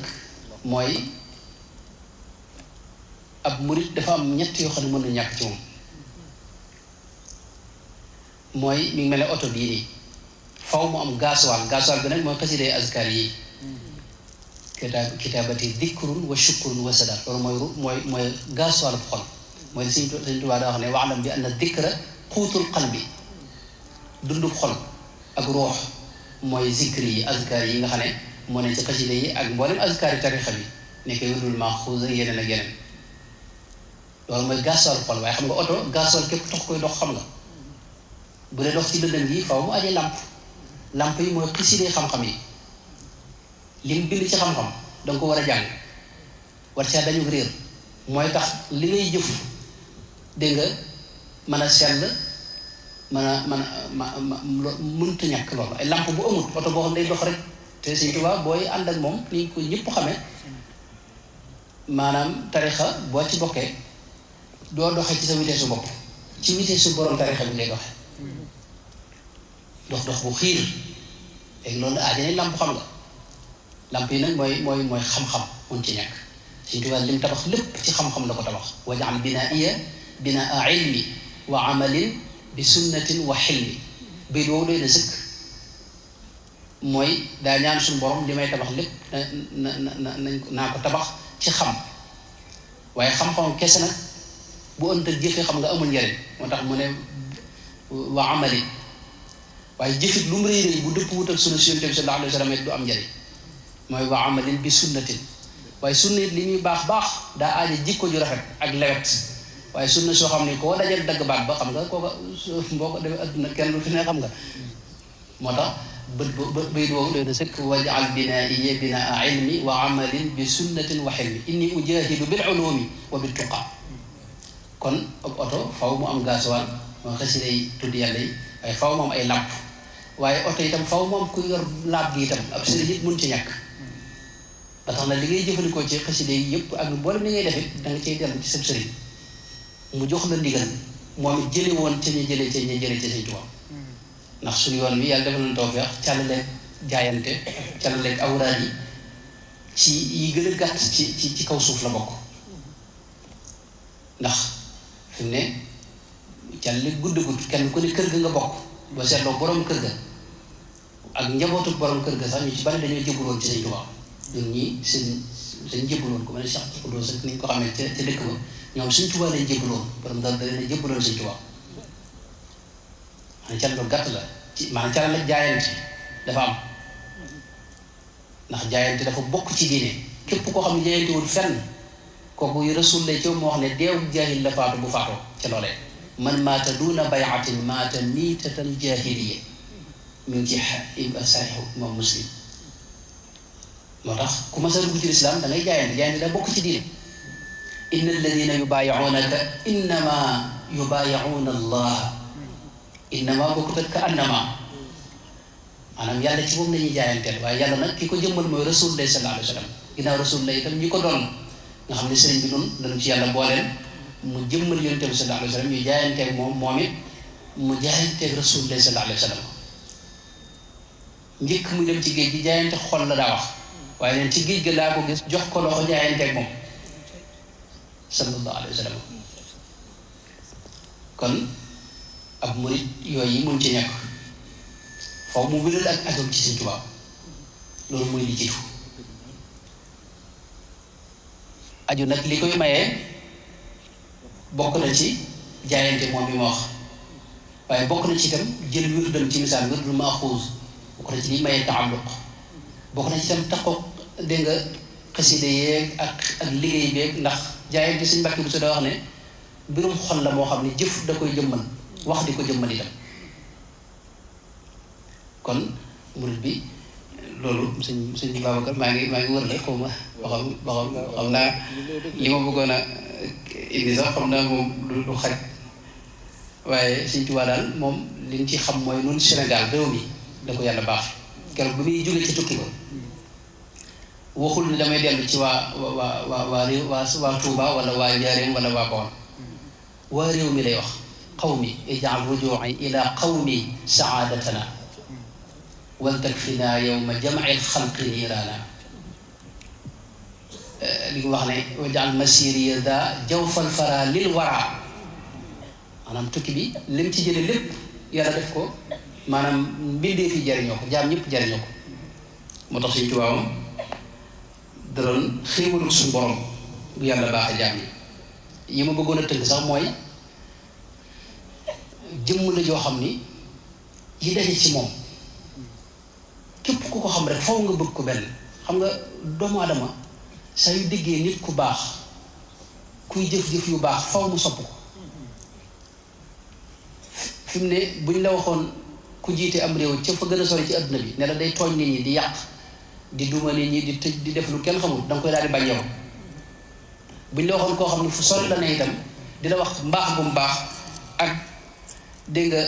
mooy ab murit dafa am ñett yoo xam ne mënul ñàkk ci moom mooy mi ngi mel ne oto bii nii faw mu am gasoil bi nag mooy xasiday azkar yi kitaabati dikrun wa shukrun wa sadaq loolu mooy gasoil bu xol mooy li Sëñ Tuubaa daa wax ne wa'lam bi anna dikra xuutul qalbi dundub xol ak ruux mooy zikri yi azkar yi nga xam ne moo ne ci xasida yi ak mboolem azkar yi tarixa bi nekk wérdul maxuus ak yeneen ak yeneen loolu mooy gasoil xol waaye xam nga oto gasoil képp tax koy dox xam nga bu dee dox ci lëndëm yi faw mu aje làmp yi mooy xasida xam-xam yi lim bind ci xam-xam danga ko war a jàng war caa dañu réer mooy tax li ngay jëf dégg nga mën a sell mën a mënta ñàkk loolu ay làmp bu amut oto boo xam day dox rek te Sëñ Tuubaa booy ànd ak moom ni ko ñëpp xamee maanaam tarixa boo ci bokkee doo doxee ci sa vitesse su bopp ci vitesse su borom tarixa bi ngay dox bu xiir léegi loolu aajane làmp xam nga làmp yi nag mooy xam-xam mun ci ñàkk Sëñ Tuubaa lim tabax lépp ci xam-xam la ko tabax waj'al binaa'iya binaa'a ilmi wa amalin bi sunnatin wa xilmi bay woowu doy na sëkk mooy daa ñaan suñu borom li may tabax lépp naa ko tabax ci xam waaye xam-xam kese nag bu ënt ak jëfe xam nga amul njariñ moo tax mu ne wa amalin waaye jëfit lu mu rëy rëy bu dëpp wut ak sunna Yonent bi sallallahu alayhi wa sallam du am njariñ mooy wa amalin bi sunnatin waaye sunna it li muy baax daa aaja jikko ju rafet ak lewet waaye sunna soo xam ne koo dajal dagg baat ba xam nga kooka boo ko defee adduna kenn du fi ne xam nga moo tax bët boobu doy na sëkk waj'al binaa'iya binaa'a ilmi wa amalin bi sunnatin wa xilmi inni ujahidu bil ulumi wa bit tuqa kon ab oto faw mu am gasoil moo xasida yi tudd yàlla yi waaye faw mu am ay làmp waaye oto itam faw mu am ku yor laab gi itam ab sëriñ it mun ci ñàkk ba tax na li ngay jëfandikoo ci xasida yi yëpp ak mboolem li ngay def it da nga cay dellu ci sab sëriñ mu jox la ndigal moom it jële woon ca ñu jëlee ca ñu jëlee ca Sëñ Tuubaa ndax suñu yoon wi yàlla defal na tawfeex càllaleeg jaayante càllaleeg awraad yi ci yi gën a gàtt ci kaw suuf la bokk ndax fi mu ne càllaleeg gudd kenn ku ne kër ga nga bokk boo seetloo borom kër ga ak njabootu borom kër ga sax ñu ci bari dañoo jëbbuloon ci Sëñ Tuubaa ñun ñii seen jëbbuloon ko ma ne Cheikh Koudou sax ni ñu ko xamee ca dëkk ba ñoom Sëñ Tuubaa lañ jëbbuloon borom daal da leen a jëbbuloon Sëñ Tuubaa maanaam cal lu gàtt la ci maanaam cal la jaayante dafa am ndax jaayante dafa bokk ci diine képp koo xam ne jaayantewul fenn kooku yu Rasul lay ci moo wax ne deewu jaahil la faatu bu faatoo ca loolee man maata duuna bayatin maata miitatan jaahiliya mi ngi ci saxiixu moom Muslim moo tax ku ma sa dugg ci lislaam da ngay jaayante da bokk ci diine inna alladina yubaayi'uunaka innama yubaayi'uuna allah innama bokkut ak ka annama maanaam yàlla ci moom la ñuy jaayanteel waaye yàlla nag ki ko jëmmal mooy Rasulullah sallallahu alayhi wa sallam ginnaaw Rasulullah itam ñi ko doon nga xam ne sëriñ bi noonu dañu ci yàlla booleel mu jëmmal Yonent bi sallallahu alayhi wa sallam ñu jaayanteeg moom it mu jaayanteeg Rasulullah sallallahu alayhi wa sallam njëkk muy dem ci géej gi jaayante xol la daa wax waaye neen ci géej gi laa ko gis jox ko loxo jaayanteeg moom sallallahu alayhi wa sallam kon ab murit yooyu mun ci ñàkk foofu mu wéral ak agam ci Sëñ Tuubaa loolu mooy li jiitu aju nag li koy mayee bokk na ci jaayante moom bi ma wax waaye bokk na ci itam jël wirdam ci misaal wirdul maaxuus bokk na ci li maye taalluq bokk na ci itam taxaw dégg nga xasida yeeg ak liggéey beeg ndax jaayante suñ mbàkki bu su da wax ne mbirum xol la moo xam ne jëf da koy jëmmal wax di ko jëmmal itam kon murid bi loolu sëñ Babacar maa ngi wër la xaw ma xam naa li ma bëggoon a indi sax xam naa moom du xaj waaye Sëñ Tuubaa daal moom li ñu ci xam mooy nun Sénégal réew mi da ko yàlla baax keroog bi muy jógee ci tukki ba waxul ni damay dellu ci waa réew waa Touba wala waa Njaaréem wala waa Bawol waa réew mi lay wax qawmi ij'al rujuu'i ila qawmi sa'aadatana wal takfinaa yawma jam'il xalqi niiraana li nga wax ne waj'al masiiriya daa jawfal faraa lil waraa maanaam tukki bi lim ci jële lépp yàlla def ko maanaam mbindee fi jariñoo ko jaam ñëpp jariñoo ko moo tax Sëñ Tuubaa da doon xéewalu suñu borom bu yàlla baax a jaam yi ma bëggoon a tënk sax mooy jëmm la joo xam ni yi daje ci moom képp ku ko xam rek faw nga bëgg ko benn xam nga doomu aadama saa yu déggee nit ku baax kuy jëf-jëf yu baax faw mu sopp ko fi mu ne buñ la waxoon ku jiite am réew ca fa gën a sori ci adduna bi ne la day tooñ nit ñi di yàq di duma nit ñi di tëj di def lu kenn xamul danga koy daal di bañ yow buñ la waxoon koo xam ne fu sori la ne itam di la wax mbaax bu mu baax ak dégg nga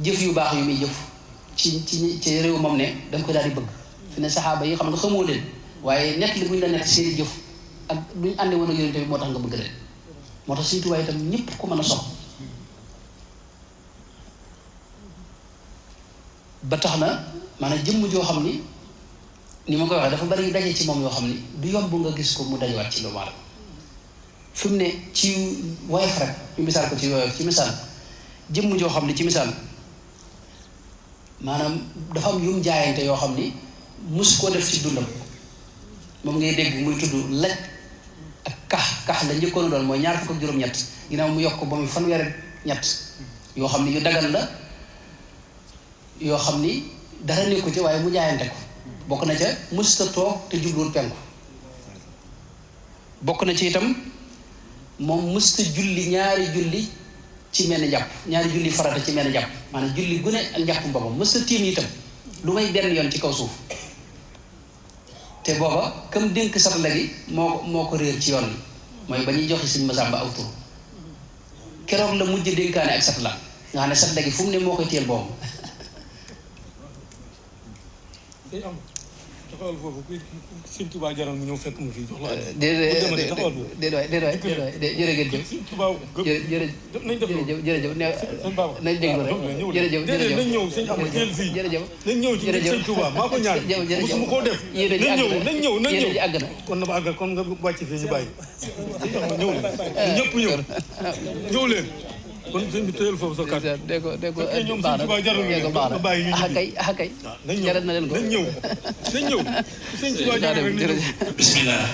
jëf yu baax yu muy jëf ci réew moom ne danga koy daal di bëgg fi ne saxaaba yi xam nga xamoo leen waaye nekk li buñ la nekk seeni jëf ak duñ ànde woon ak yonent bi moo tax nga bëgg leen moo tax Sëñ Tuubaa itam ñëpp ko mën a sopp ba tax na maanaam jëmm joo xam ni ma koy waxee dafa bari daje ci moom yoo xam ni du yomb nga gis ko mu dajewaat ci lu maanaam fi mu ne ci woyof rek ñu misaal ko ci woyof ci misaal jëmm joo xam ni ci misaal maanaam dafa am yum jaayante yoo xam ni mus koo def ci dundam moom ngay dégg muy tudd laj ak kax la njëkkoon a doon mooy 27 ginnaaw mu yokk ko ba muy fanweer ñett yoo xam ni yu dagal la yoo xam ni dara nekku ci waaye mu jaayante ko bokk na ca mësta toog te jubluwul penku bokk na ci itam moom mësta julli ñaari julli ci menn jàpp ñaari julli farata ci menn jàpp maanaam julli gune ak njàpp boppam mësta tiim itam lu may benn yoon ci kaw suuf te booba comme dénk satala gi moo ko réer ci yoon bi mooy ba ñuy joxe Sëñ Masamba aw tur keroog la mujj dénkaane ak satala nga xam ne satala gi fu mu ne moo koy téel boobu day am taxawal foofu Sëñ Tuubaa jaral mu ñëw fekk mu fii jox la déedéet jërëjëf Sëñ Tuubaa nañ def jërëjëf nañ déglu rek jërëjëf nañ ñëw sëñ am teel fii jërëjëf nañ ñëw ci Sëñ Tuubaa maa ko ñaan musuma koo def nañ ñëw àgg na kon na ba àggal kon nga wàcc fii ñu bàyyi sëñ am ñëw leen ñëpp ñëw leen kon sëñ bi tëyal foofu sa kàddu dégg ko ñoom Sëñ Tuubaa jarul nga bàyyi ñu kay jaral na leen ko nañ ñëw Sëñ Tuubaa jarul bismillah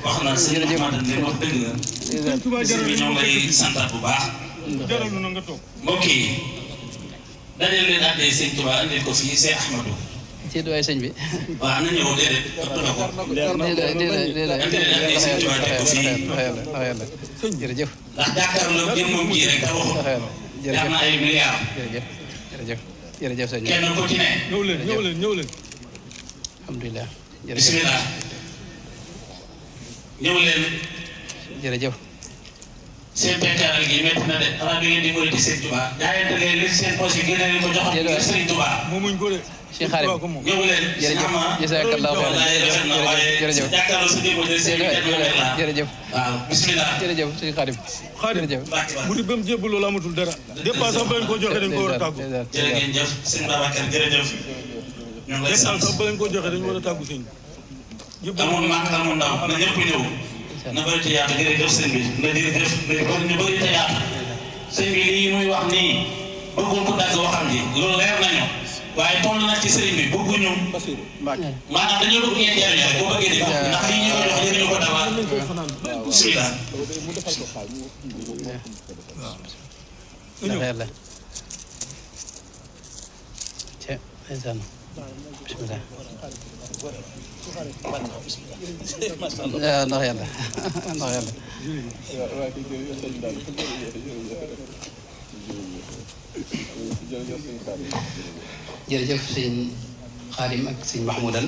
wax na sëñ Ahmad ne wax dëgg la Sëñ Tuubaa jarul bi ñoo lay santaat bu baax jarul na nga toog mbokk yi dajal leen àddee Sëñ Tuubaa andil ko fii Seex Ahmadu ci doy sëñ bi waaw na ñëw déedéet ëpp na ko Sëñ Tuubaa teg ko fii jërëjëf ndax jàkkaarloo jëm moom ji rek a waxu jar na ay milliards jërëjëf sëñ bi kenn ku ci ne ñëw leen alhamdulilah bismillah ñëw leen jërëjëf seen pekkaaral gi métti na de xanaa da ngeen di murit Sëñ Tuubaa jaayante leen li seen poche yi génne leen ko joxam ngir Sëñ Tuubaa moomuñ ko de Cheikh Xaadim ñëw leen jërëjëf jazakallahu xayran jërëjëf jàkkaarloo sa démb jërëjëf waaw bismillah jërëjëf Cheikh Xaadim Xaadim bu di ba mu jébbu loolu amatul dara dépasse sax ba leen ko joxe dañ ko war a tàggu jërë ngeen jëf sëñ Babacar jërëjëf ñu ngi lay sant dépasse sax ba leen ko joxe dañ war a tàggu sëñ amul mag amul ndaw na ñëpp ñëw na bëri te yaatu jërëjëf sëñ bi na jërëjëf ñu bëri te yaatu sëñ bi lii muy wax nii bëggul ko dagg waxam ji loolu leer nañu waaye toll na ci sëriñ bi bëgguñu maanaam dañoo bëgg ngeen jariñoo rek boo bëggee di ndax lii ñu ko jox jëriñu ko dara bismillah ndax yàlla ce ndeysaan bismillah waaw ndax yàlla ndax yàlla jërëjëf sëñ Xaadim ak sëñ Mahmoudan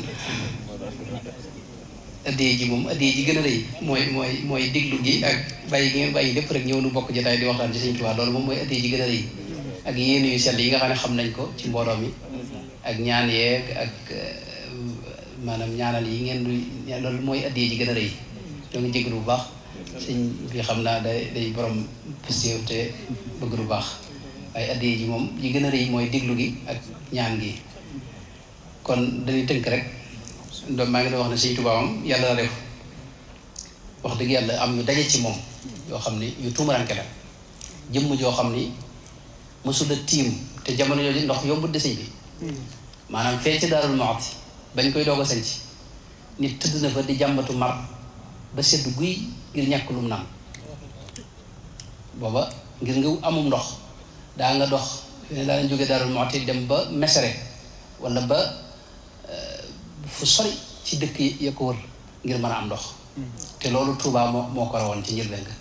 addiyee ji moom addiyee ji gën a rëy mooy diglu gi ak bàyyi gi ngeen bàyyi lépp rek ñëw nu bokk jotaay di waxtaan ci sëñ Tuubaa loolu moom mooy addiyee ji gën a rëy ak yéene yu sell yi nga xam ne xam nañ ko ci mbooloo mi ak ñaan yeeg ak maanaam ñaanal yi ngeen du loolu mooy addiyee ji gën a rëy doo ngi jéglu bu baax sëñ bi xam naa day borom positif te bëgg lu baax waaye addiyee ji moom yi gën a rëy mooy diglu gi ak ñaan gi kon dañuy tënk rek donc maa ngi doon wax ne sëñ Tuubaa moom yàlla la def wax dëgg yàlla am yu daje ci moom yoo xam ni yu tuumaranke la jëmm joo xam ni mosula tiim te jamono yooyu ndox yombut de sëñ bi maanaam fee ci Daarul Muxti bañ koy doog a sanc nit tëdd na fa di jàmbatu mar ba sedd guy ngir ñàkk lum naan booba ngir nga amum ndox daa nga dox fi ne daa lañ jógee Daarul Muxti dem ba Mesere wala ba fu sori ci dëkk ya ko wër ngir mën a am ndox te loolu Tuubaa moo ko rawoon ci njëlbeen nga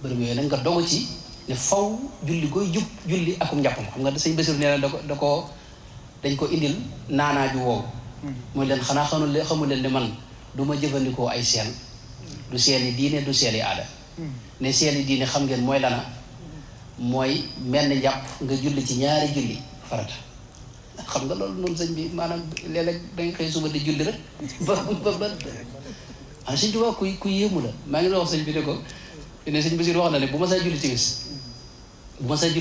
bërëb yooyu nag nga dogu ci ne faw julli koy jub julli akum njàppam xam nga sëñ Basiru nee na dañ ko indil naanaaju woowu mooy leen xanaa xamul leen ne man du ma jëfandikoo ay seel du seeli diine du seeli aada ne seeli diine xam ngeen mooy lana mooy mel ni njàpp nga julli ci ñaari julli farata xam nga loolu noonu sëñ bi maanaam léeg-léeg danga xëy suba di julli rek ba sëñ Tuubaa ku yéemu la maa ngi la wax sëñ bi ne ko ne sëñ Basiru wax na ne bu ma saa julli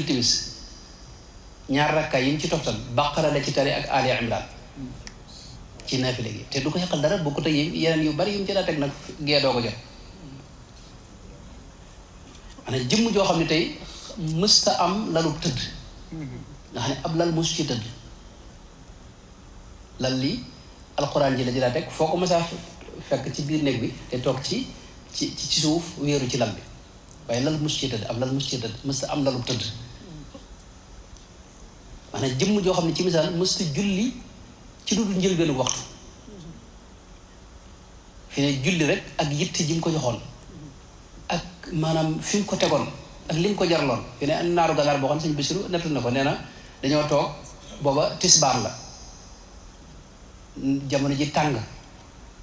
timis ñaar rakka yi mu ci toftal Baqara la ci tari ak Ali Imran ci naafile gi te du ko yàqal dara bokkut ak yeneen yu bari yu mu ci daa teg nag gee doo ko jot maanaam jëmm joo xam ne tey mësta am lalub tëdd nga xam ne ab lal mosu ci tëdd lal li alxuraan ji la jëlaat rek foo ko mësaa fekk ci biir néeg bi te toog ci suuf wéeru ci lal bi waaye lal mosu ci tëdd ab lal mosu ci tëdd mësta am lalub tëdd maanaam jëmm joo xam ne ci misaal mësta julli ci lu dul njëlbeenu waxtu fi ne julli rek ak yitt ji mu ko joxoon ak maanaam fi mu ko tegoon ak li mu ko jarloon fi ne naaru ganaar boo xam ne sëñ Basiru nettul na ko nee na dañoo toog booba tisbaar la jamono ji tàng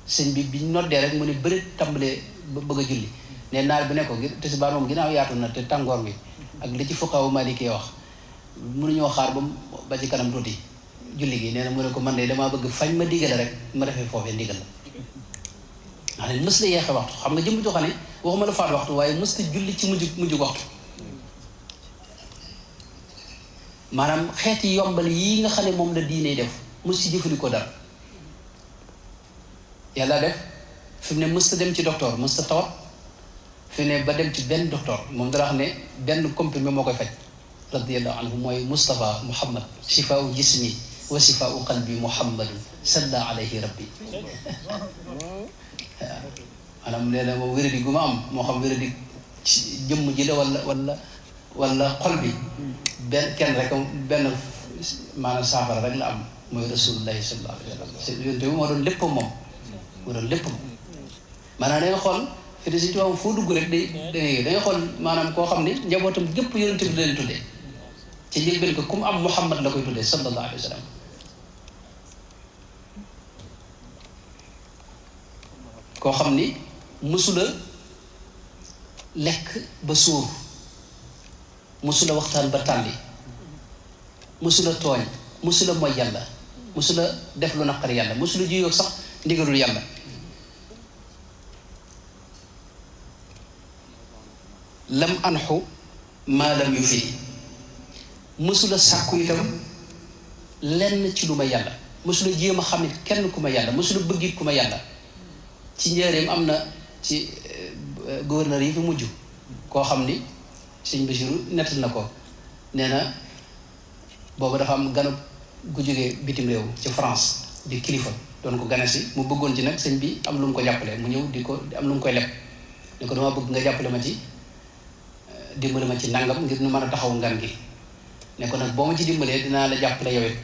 sëñ bi biñ noddee rek mu ne bëri tàmbalee bëgg a julli ne naar bi ne ko tisbaar moom ginnaaw yaatu na te tàngoor bi ak li ci fuqahaa Maliki wax mënuñoo xaar ba ci kanam tuuti julli gi nee na mu ne ko man de damaa bëgg fañ ma digale rek ma defee foofee ndigal la nga xam ne mës la yeexe waxtu xam nga jëmm joo xam ne waxuma la faat waxtu waaye mës ta julli ci mujj waxtu maanaam xeeti yombal yi nga xam ne moom la diine def mës ci jëfandikoo dara yàlla def fi mu ne mës ta dem ci docteur mës ta tawat fi mu ne ba dem ci benn docteur moom dara xam ne benn comprimé moo koy faj radiyallahu anhu mooy Moustapha Muhammad shifaau jismi wa shifaau qalbi Muhammadun salla alayhi rabbi waaw maanaam nee na moom wéradi gu ma am moo xam wéradi jëmm ji la wala xol bi benn kenn rek benn maanaam saafara rek la am mooy rasulullahi sallallahu alayhi wa sallam yonte bi moo doon lépp moom maanaam da nga xool fi de si tubaab foo dugg rek da ngay xool maanaam koo xam ne njabootam gépp yonente bi da leen tuddee ci njëlbeen ko ku mu am Muhammad la koy tuddee sallallahu alayhi wa sallam koo xam ni mësula lekk ba suur mësula waxtaan ba tàlli mësula tooñ mësula mooy yàlla mësula def lu naqari yàlla mësula juyoo sax ndigalul yàlla lam anxu maa lam yu fii mësula sàkku itam lenn ci lu ma yàlla mësula jéem a xam it kenn ku ma yàlla mësula bëggit ku ma yàlla ci njëreem am na ci gouverneur yi fi mujj koo xam ni sëñ Basiru nett na ko nee na boobu dafa am ganu gu jógee bitim réew ci France di kilifa doon ko gane si mu bëggoon ci nag sëñ bi am lu mu ko jàppale mu ñëw di ko am lu mu koy leb ne ko dama bëgg nga jàppale ma ci dimbale ma ci nangam ngir nu mën a taxaw ngan gi ne ko nag boo ma ci dimbalee dinaa la jàppale yow it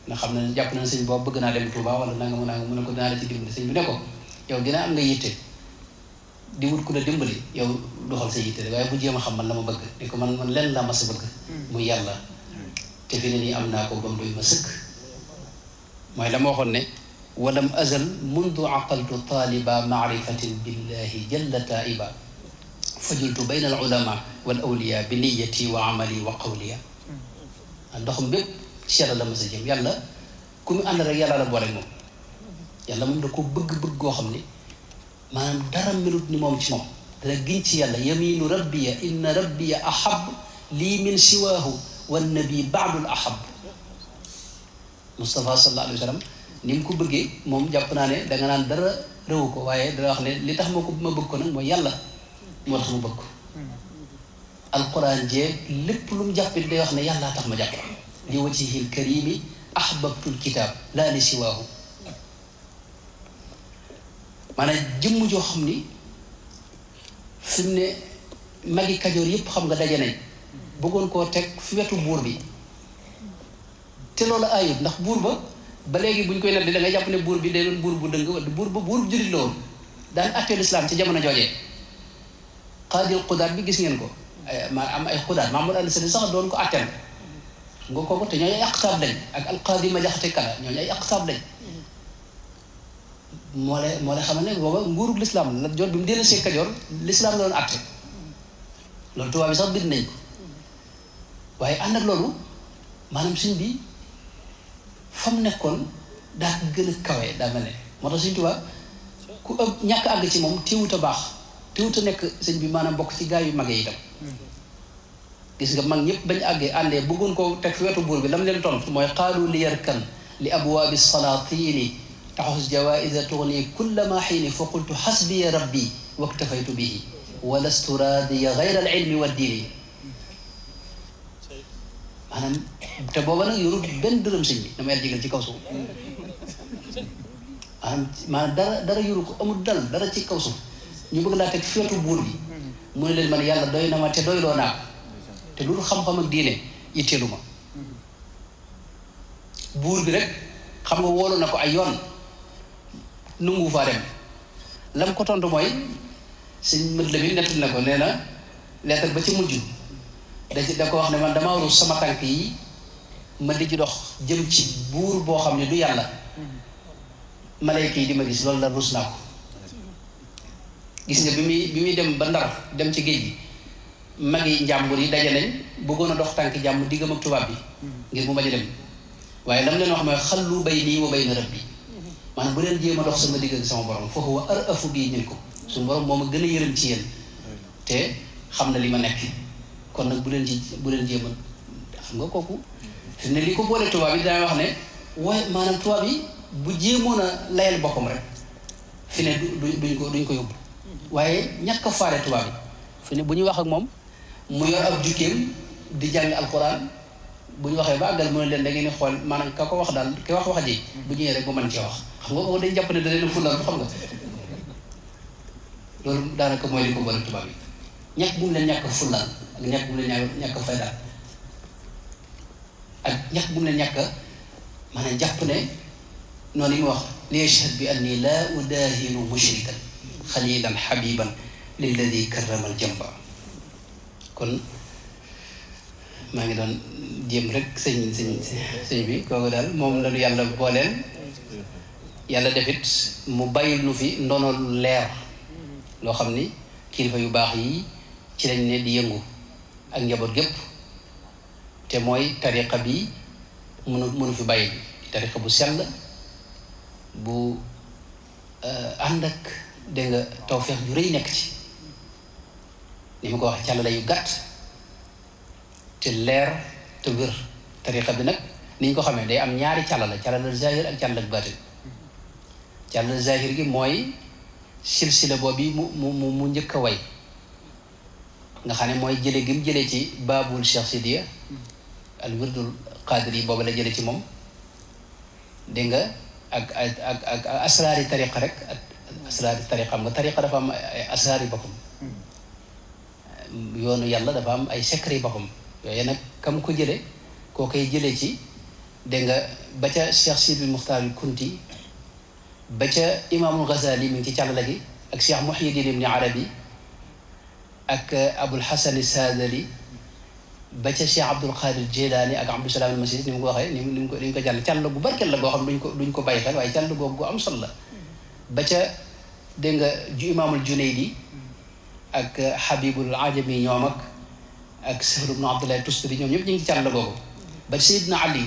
nga xam ne jàpp na sëñ boobu bëgg naa dem Touba wala nangam mu ne ko dinaa la ci dimbale sëñ bi ne ko yow dina am nga yitte di wut ku la dimbali yow doxal sa yitte waaye bu jéem a xam man la ma bëgg ne ko man lenn laa mas a bëgg muy yàlla te fi ne nii am naa ko ba mu doy ma sëkk mooy la ma waxoon ne walam azal mundu aqaltu taaliba maarifatin billahi jalla taiba fajultu bayna al ulama wal awliya bi niyati wa amali wa qawliya ndoxam bépp ci yàlla la mas a jëm yàlla ku mu ànd rek yàlla la boole moom yàlla moom da ko bëgg-bëgg goo xam ne maanaam dara melut ni moom ci moom dana giñ ci yàlla yaminu rabbiya inna rabbiya ahab lii min siwaahu wannabi baadul ahab Mustafa sallallahu alayhi wa sallam ni mu ko bëggee moom jàpp naa ne danga naan dara réewu ko waaye dana wax ne li tax ma bëgg ko nag mooy yàlla moo tax mu bëgg ko alquran jeeg lépp lu mu jàppit day wax ne yàllaa tax ma jàpp li wajhihil karimi ahbabtul kitab laa li siwaahu maanaam jëmm joo xam ni fi mu ne magi kajoor yépp xam nga daje nañ bëggoon koo teg fi wetu buur bi te loolu ayut ndax buur ba léegi bu ñu koy nett da ngay jàpp ne buur bi day doon buur bu dëng wala buur bu jullit la woon daan atteel islam ci jamono joojee xaadil xudaat bi gis ngeen ko ma am ay xudaat Mamadou Alioune Sall sax doon ko atteel nga kooku te ñooñu ay aqtaab lañ ak alqaadi ma jaxate kala ñooñu ay aqtaab lañ moo lay xamal ne booba nguurug lislaam la jot bi mu dellu see Kajoor lislaam la doon atte loolu tubaab bi sax bind nañ ko waaye ànd ak loolu maanaam suñ bi fa mu nekkoon daa gën a kawe daa mel ne moo tax suñ tubaab ku ëpp ñàkk àgg ci moom téewut a baax téewut a nekk sëñ bi maanaam bokk ci gaa yu mag yi itam gis nga mag ñëpp bañ àggee àndee bëggoon ko teg fi wetu buur bi lam leen tontu mooy qaalu li yarkan li abwaabi salaatini taxus jawaïsa tugni kullama xiini fa qultu xasbiya rabbi waktafaytu bihi wa lastu raadiya gayra al ilmi wa diini maanaam te booba nag yorul benn dërëm sëñ bi dama yàlla jégal ci kaw suuf maanaam dara yoru ko amul dara ci kaw suuf ñu bëgg laa teg feetu buur bi mu ne leen man yàlla doy na ma te doyloo naa ko te loolu xam-xam ak diine yitteelu ma buur bi rek xam nga woolu na ko ay yoon nungu faa dem lam ko tontu mooy sëñ mët la bi nett na ko nee na lettre ba ci mujj da ko wax ne man damaa rus sama tànk yi ma di ci dox jëm ci buur boo xam ne du yàlla malayka yi di ma gis loolu la rus naa ko gis nga bi muy dem ba Ndar dem ci géej gi magi njàmbur yi daje nañ bëggoon a dox tànk jàmm diggam ak tubaab bi ngir mu bañ a dem waaye lam leen wax mooy xallu bayni wa bayna rabbi maanaam bu leen jéem a dox sama digg ak sama borom fa huwa arafu bii minkum suñu borom moo ma gën a yërëm ci yéen te xam na li ma nekk kon nag bu leen jéem a xam nga kooku fi ne li ko boole tubaab yi daa wax ne waaye maanaam tubaab yi bu jéemoon a layal boppam rek fi ne duñ ko yóbbu waaye ñàkk a faale tubaab yi fi ne bu ñuy wax ak moom mu yor ab jukkeem di jàng alxuraan bu ñu waxee ba àggal mu ne leen da ngeen di xool maanaam ka ko wax daal ki wax ji bu ñëwee rek ba mën cee wax xam nga kooku dañ jàpp ne da leen fulal xam nga loolu daanaka mooy li ko boole tubaab yi ñàkk bu mu leen ñàkk fulal ak ñàkk bu mu leen ñàkk faydaal ak ñàkk bu mu leen ñàkk maanaam jàpp ne noonu yi mu wax li yashhad bi anni laa udaahinu mushrikan xalilan xabiban lilladi karramal jamba kon maa ngi doon jéem rek sëñ bi kooku daal moom lañu yàlla booleel yàlla defit mu bàyyil nu fi ndono leer loo xam ni kilifa yu baax yi ci lañ ne di yëngu ak njaboot gépp te mooy tariqa bi mënu fi bàyyi tariqa bu sell bu ànd ak dégg nga tawfeex ju rëy nekk ci ni ma ko waxee càllale yu gàtt te leer te wér tariqa bi nag ni ñu ko xamee day am ñaari càllala zahir ak càllala baatin càllala zahir gi mooy silsila boobu mu njëkk a way nga xam ne mooy jële gi mu jëlee ci baabul Cheikh Sidiya al wirdul qadir yi boobu la jële ci moom dégg nga ak asraari tariqa rek ak asraari tariqa xam nga tariqa dafa am ay asraari boppam yoonu yàlla dafa am ay secret boppam yooyu nag kam ko jële koo koy jëlee ci dégg nga ba ca Cheikh Sidil Muxtaar al Kunti ba ca Imaamul Ghazali mi ngi ci càllala gi ak Cheikh Muhyiddin Ibn Arabi ak Abul Hasan Sadali ba ca Cheikh Abdul Qadir Jilani ak Abdou Salaam al Masis ni mu ko waxee ni mu ko jàll càll gu barkeel la goo xam duñ ko bàyyi xel waaye càll googu gu am solo la ba ca dégg nga Imaamul Junaydi ak Habibul Ajami ñoom ak Sahl ibn Abdullah Tustari ñoom ñëpp ñu ngi ci càll googu ba Seydina Ali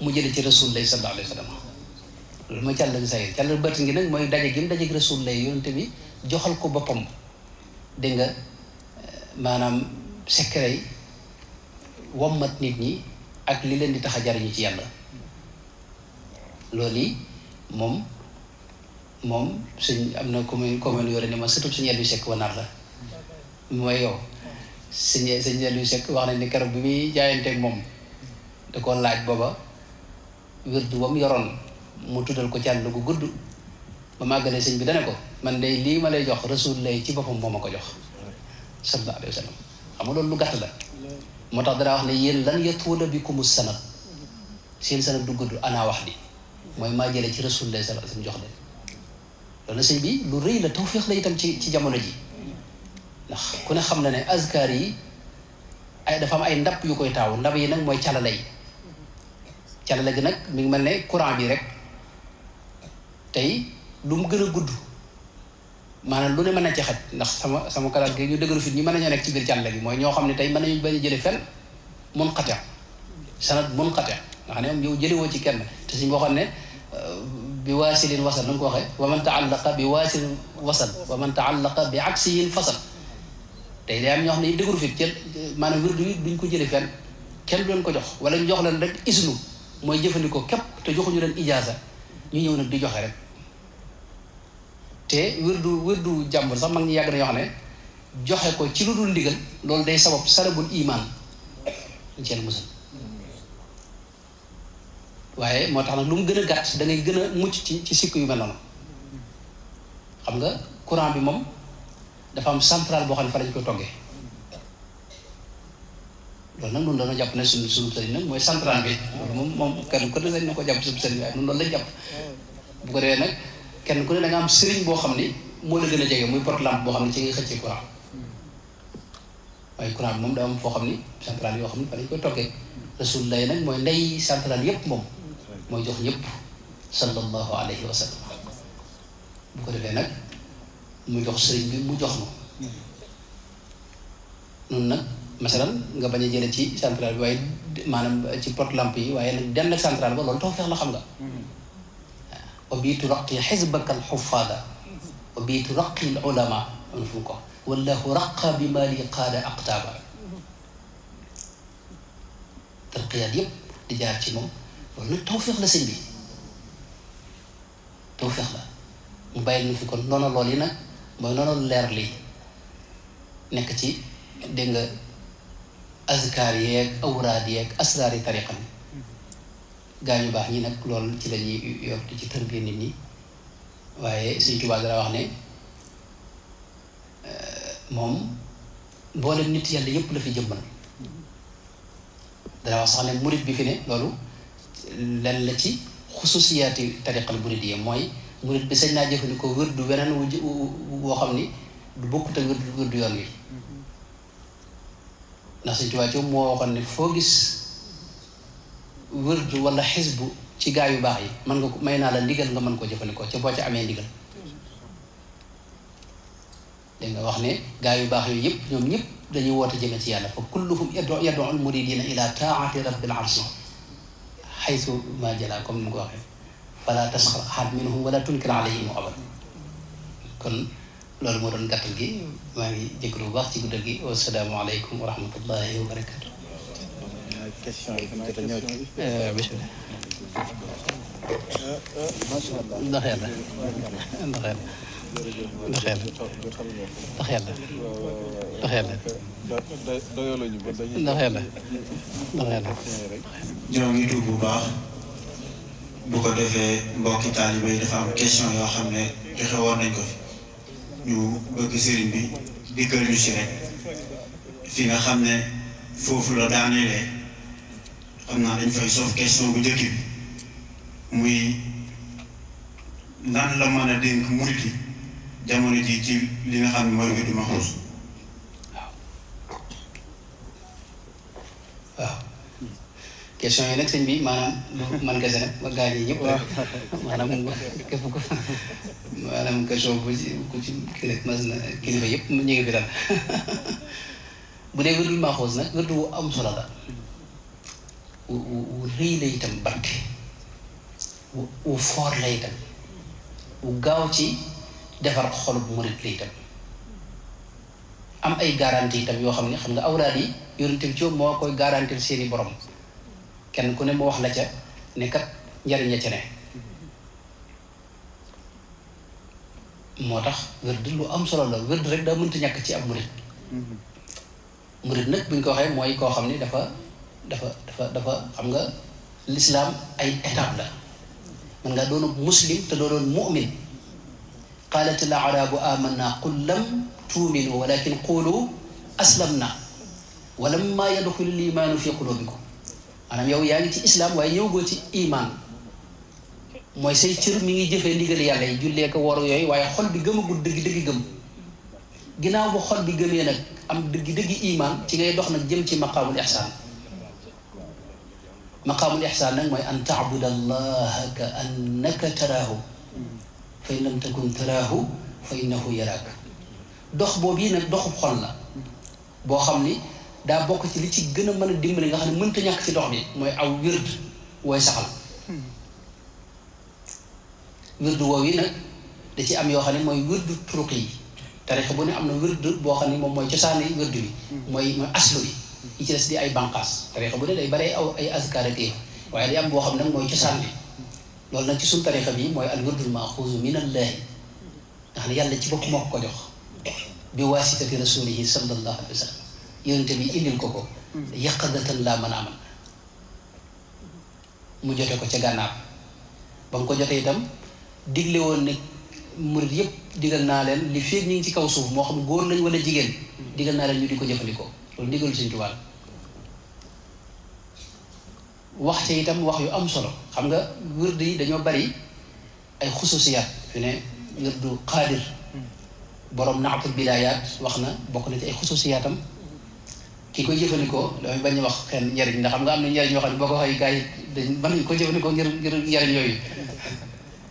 mu jële ci Rasulullah sallallahu alayhi wa sallam loolu mooy càll gi say càll bët ngi nag mooy daje gi mu daje ak Rasulullah yonente bi joxal ko boppam dégg nga maanaam secret yi wommat nit ñi ak li leen di tax a jariñu ci yàlla loolu yi moom suñ am na commune yore ne ma surtout suñu Aliou Seck wanaat la mooy yow sëñ Aliou Seck wax nañ ni keroog bi muy jaayanteeg moom da ko laaj booba wirdu ba mu yoroon mu tuddal ko càll gu gudd ba màggalee sëñ bi dane ko man de lii ma lay jox Rasulullah ci boppam moo ma ko jox sallallahu alayhi wa sallam xam nga loolu lu gàtt la moo tax danaa wax ne yéen lan yatuula bikumu sanad seen sanad du gudd ana wax di mooy maa jëlee ci Rasulullah sallallahu alayhi wa sallam jox leen loolu sëñ bi lu rëy la tawfiix la itam ci jamono ji ndax ku ne xam na ne azkar yi ay dafa am ay ndab yu koy taaw ndab yi nag mooy calala yi calala gi nag mi ngi mel ne courant bi rek tey lu mu gën a gudd maanaam lu ne mën na ci xaj ndax sama kalaat gi ñu dëgëru fit ñi mën nañoo nekk ci biir calala gi mooy ñoo xam ne tey mën nañu bañ a jële fenn munqati sanad munqati nga xam ne moom yow jëlewoo ci kenn te suñu waxoon ne bi waasilin wasal na nga ko waxee wa man taallaqa bi waasilin wasal wa man taallaqa bi aksiyin fasal tey day am ñoo xam ne ñu dëgëru fit jël maanaam wirdu yi duñ ko jële fenn kenn du leen ko jox wala ñu jox leen rek isnu mooy jëfandikoo képp te joxuñu leen ijaasa ñu ñëw nag di joxe rek te wirdu jàmbur sax mag ñi yàgg na yoo xam ne joxe ko ci lu dul ndigal loolu day sabab salabul iman ñu ceel musal waaye moo tax nag lu mu gën a gàtt da ngay gën a mucc ci sikk yu mel noonu xam nga courant bi moom dafa am centrale boo xam ne fa lañ koy toggee loolu nag noonu dañoo jàpp ne suñu sëriñ nag mooy centrale bi loolu moom kenn ku ne dañ na ko jàpp suñu sëriñ waaye noonu loolu lañ jàpp bu ko defee nag kenn ku ne da nga am sëriñ boo xam ni moo la gën a jege muy porte lampe boo xam ne ci ngay xëccee courant waaye courant bi moom daa am foo xam ni centrale yoo xam ne fa lañ koy toggee Rasulullah nag mooy ndey centrale yépp moom mooy jox ñëpp sallallahu alayhi wa sallam bu ko defee nag mu jox sëriñ bi mu jox nu noonu nag masalan nga bañ a jële ci centrale bi waaye maanaam ci porte lampe yi waaye nag den ak centrale ba loolu tawfeex la xam nga wa bii turaqi xisbaka alxufaada wa bii turaqi al ulama am fu mu ko wallahu raqa bi ma li qaada aqtaaba tarqiyaat yëpp di jaar ci moom loolu nag tawfeex la sëñ bi tawfeex la mu bàyyil nu fi kon noonu lool yi nag mooy noonu leer lii nekk ci dégg nga azkar yeeg awraad yeeg asraar yi tariqa bi gaa ñu baax ñi nag loolu ci la ñuy yor di ci tërbiya nit ñi waaye Sëñ Tuubaa dara wax ne moom mboolem nit yàlla yëpp la fi jëmmal dara wax sax ne murit bi fi ne loolu lenn la ci xususiyaati tariqal muridiyya mooy murit bi sañ naa jëfandikoo wërdu weneen woo xam ni du bokkut ak wërdu yoon wi ndax Sëñ Tuubaa ci moo waxoon ne foo gis wërdu wala xisbu ci gaa yu baax yi mën nga ko may naa la ndigal nga mën koo jëfandikoo ca boo ca amee ndigal dégg nga wax ne gaa yu baax yooyu yëpp ñoom ñëpp dañuy woote jëme ci yàlla fa kulluhum yad'u al muridina ila taati rabbil arsi xaytu ma jala comme ni mu ko waxee fala tasxar ahad minhum wala tunkir alayhim abad kon loolu moo doon gàttal gi maa ngi jégalu bu baax ci guddal gi wasalaamu aleykum wa rahmatullahi wa barakatu question yi fi mu jot a ñëw bismillah macha allah ndax yàlla ndax yàlla ndax yàlla ndax yàlla ndax yàlla doyaloo ñu ba dañuy ndax yàlla ndax yàlla ñoo ngi tuub bu baax bu ko defee mbokki taalibe yi dafa am question yoo xam ne joxe woon nañ ko fi ñu bëgg sëriñ bi diggal ñu si rek fi nga xam ne foofu la daanelee xam naa dañ fay soof question bu njëkk bi muy lan la mën a dénk murit yi jamono ji ci li nga xam ne mooy wirdu Maxuus. waaw question yi nag sëñ bi maanaam man kese nag ba gaañ yi ñëpp rek maanaam képp ko maanaam question bu ci ku ci kii rek mas na kilifa yëpp ñu ngi fi dal bu dee wirdul Maxuus nag wirdu wu am solo la wu rëy la itam barke wu foor la itam wu gaaw ci defar xolub murit la itam am ay garantie itam yoo xam ne xam nga awlaad yi yonent bi ci moo koy garantir seeni borom kenn ku ne mu wax la ca ne kat njariñ la ca ne moo tax wird lu am solo la wird rek daa mënta ñàkk ci ab murit murit nag buñ ko waxee mooy koo xam ne dafa xam nga lislaam ay étape la man ngaa doon muslim te doo doon mu'min qaalat al arabu amanna qul lam tuuminu walakin qulu aslamna walamma yadxulu l imaanu fi qulubikum maanaam yow yaa ngi ci islam waaye ñëwgoo ci iman mooy say cër mi ngi jëfee ndigal yàlla yi jullee ko woru yooyu waaye xol bi gëmagul dëgg gëm ginnaaw bu xol bi gëmee nag am dëgg iman ci ngay dox nag jëm ci maqaamul ihsaan maqaamul ihsaan nag mooy an taabuda allaha ka annaka taraahu fa in lam takun taraahu fa innahu yaraak dox boobu yi nag doxub xol la boo xam ni daa bokk ci li ci gën a mën a dimbali nga xam ne mënta ñàkk ci dox bi mooy aw wird wooy saxal wird woow yi nag da ci am yoo xam ne mooy wirdu turuq yi tarixa bu ne am na wird boo xam ne moom mooy cosaani wird bi mooy aslu bi yi ci des di ay banqaas tarixa bu ne day bare aw ay azkaar ak yëf waaye day am boo xam ne nag mooy cosaan bi loolu nag ci suñ tarixa bi mooy al wirdul maxuuzu min allahi nga xam ne yàlla ci bopp moo ko jox bi waasitati rasulihi sallallahu alayhi wa sallam yonente bi indil ko yaqadatan laa mën a amal mu jote ko ca gànnaar ba mu ko jotee itam digle woon ne murit yëpp digal naa leen li feeg ñu ngi ci kaw suuf moo xam góor lañ wala jigéen digal naa leen ñu di ko jëfandikoo loolu digalu Sëñ Tuubaa wax ca itam wax yu am solo xam nga wird yi dañoo bari ay xususiyaat fi ne wirdu qaadir borom naatul bilaayaat wax na bokk na ci ay xususiyaatam ki koy jëfandikoo damay bañ a wax xen njariñ ndax xam nga am na njariñ yoo xam ne boo ko waxee gars yi dañ mën nañ ko jëfandikoo ngir njariñ yooyu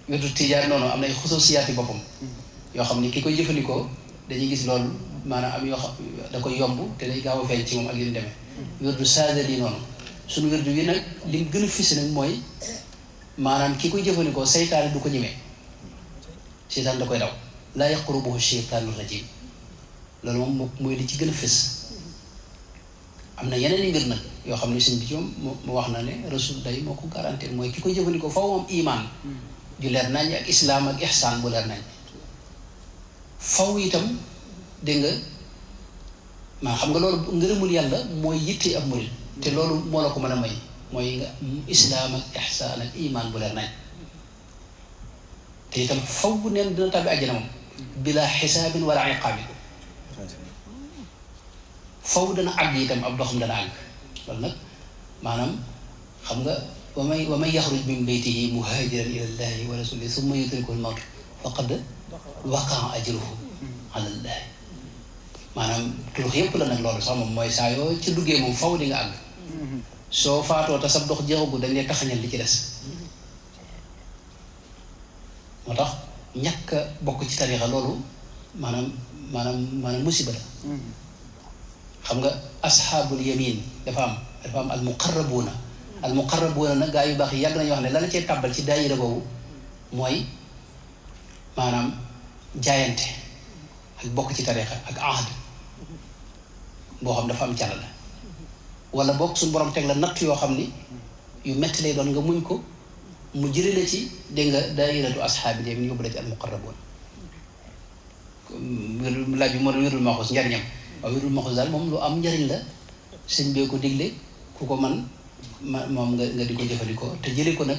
wirdu tijaan noonu am na ay xususiyaati boppam yoo xam ne ki koy jëfandikoo dañuy gis loolu maanaam am yoo xam da koy yomb te day gaaw a feeñ ci moom ak yu demee wirdu saadali noonu suñu wirdu wi nag li mu gën a fis nag mooy maanaam ki koy jëfandikoo seytaane du ko ñemee seytaan da koy daw laa yaqrubuhu sheytaanu rajim loolu moom mooy li ci gën a fës am na yeneen i mbir nag yoo xam ne sëñ bi ci moom mu wax na ne rasul day moo ko garantir mooy ki koy jëfandikoo faw moom iman ju leer nañ ak islaam ak ihsaan bu leer nañ faw itam dégg nga maa xam nga loolu ngërëmul yàlla mooy yitte ab murit te loolu moo la ko mën a may mooy nga islaam ak ihsaan ak iman bu leer nañ te itam faw bu neen dina tàbbi àjjana moom bila xisaabin wala iqaabin faw dana àgg itam ab doxam dana àgg loolu nag maanaam xam nga wa man yaxruj min baytihi muhaajiran ila llahi wa rasulihi summa yudrikuhu l-mawt faqad waqaa ajruhu ala llahi maanaam turux yépp la nag loolu sax moom mooy saa yoo ci duggee moom faw di nga àgg soo faatoo te sab dox jeexagu dañ lay taxañal li ci des moo tax ñàkk a bokk ci tarixa loolu maanaam musiba la xam nga asxaabul yamin dafa am al muqarrabuuna nag gaa yu baax yi yàgg nañu wax ne la cee tàbbal ci daayira boobu mooy maanaam jaayante ak bokk ci tarixa ak ahd boo xam dafa am càll la wala bokk suñu borom teg la natt yoo xam ni yu metti lay doon nga muñ ko mu jëlee la ci dégg nga daayiratu asxaabil yamin yóbbu la ci al muqarrabuun laaj bi moo doon wirdul maxuus njariñam waaw wirdul maxuus daal moom lu am njariñ la sëñ bee ko digle ku ko man moom nga di ko jëfandikoo te jëlee ko nag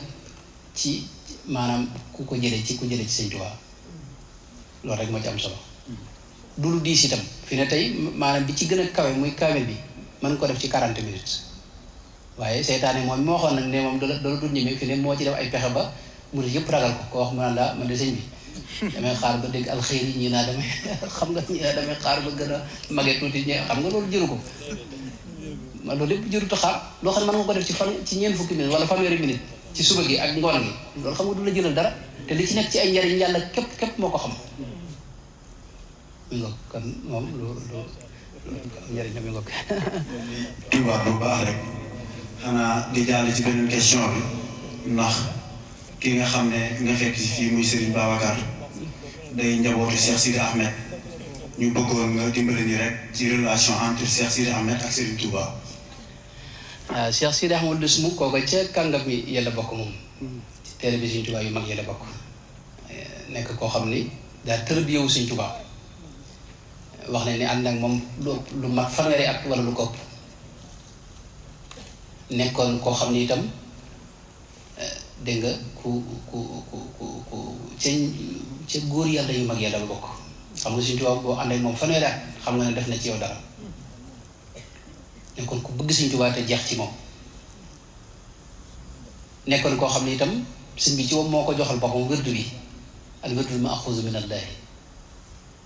ci maanaam ku jëlee ci Sëñ Tuubaa loolu rek moo ci am solo du lu diis itam fi ne tey maanaam bi ci gën a kawe muy kaamil bi mën ko def ci 40 minutes waaye seytaane moom moo waxoon nag ne moom dala dul ñeme fi ne moo ci def ay pexe ba mu yëpp ragal ko wax mu naan la man de sëñ bi damay xaar ba dégg alxeyr yi ñii naa damay xam nga ñii naa damay xaar ba gën a magee tuuti ñe xam nga loolu jëru ko man loolu lépp jëruta xaar loo xam ne mën nga ko def ci ñeent fukki minutes wala fanweeri minutes ci suba gi ak ngoon gi loolu xam nga du la jëlal dara te li ci nekk ci ay njariñ yàlla képp moo ko xam mi ngoog kon moom loolu njariñ la mi ngoog tubaab bu baax rek xanaa di jàll ci beneen question bi ndax ki nga xam ne nga fekk ci fii muy Serigne Babacar day njabootu Cheikh Sidi Ahmed ñu bëggoon nga dimbali ni rek ci relation entre Cheikh Sidi Ahmed ak Serigne Touba. waaw Cheikh Sidi Ahmed Desmou kooku ca kàngam yi yàlla bokk moom ci télévision Touba yu mag yàlla bokk nekk koo xam ni daal tërbiyewu Sëñ Touba wax ne ni ànd nag moom lu mat fanweeri at wala lu ko ëpp nekkoon koo xam ni itam dégg nga ku ca góor yàlla yu mag yàlla ba bokk xam nga Sëñ Tuubaa boo ànd ak moom fanweeri at xam nga ne def na ci yow dara nekkoon ku bëgg Sëñ Tuubaa te jeex ci moom nekkoon koo xam ne itam sëñ bi ci moom moo ko joxal boppam wérdu bi al wérdul maaxuuzu min allaahi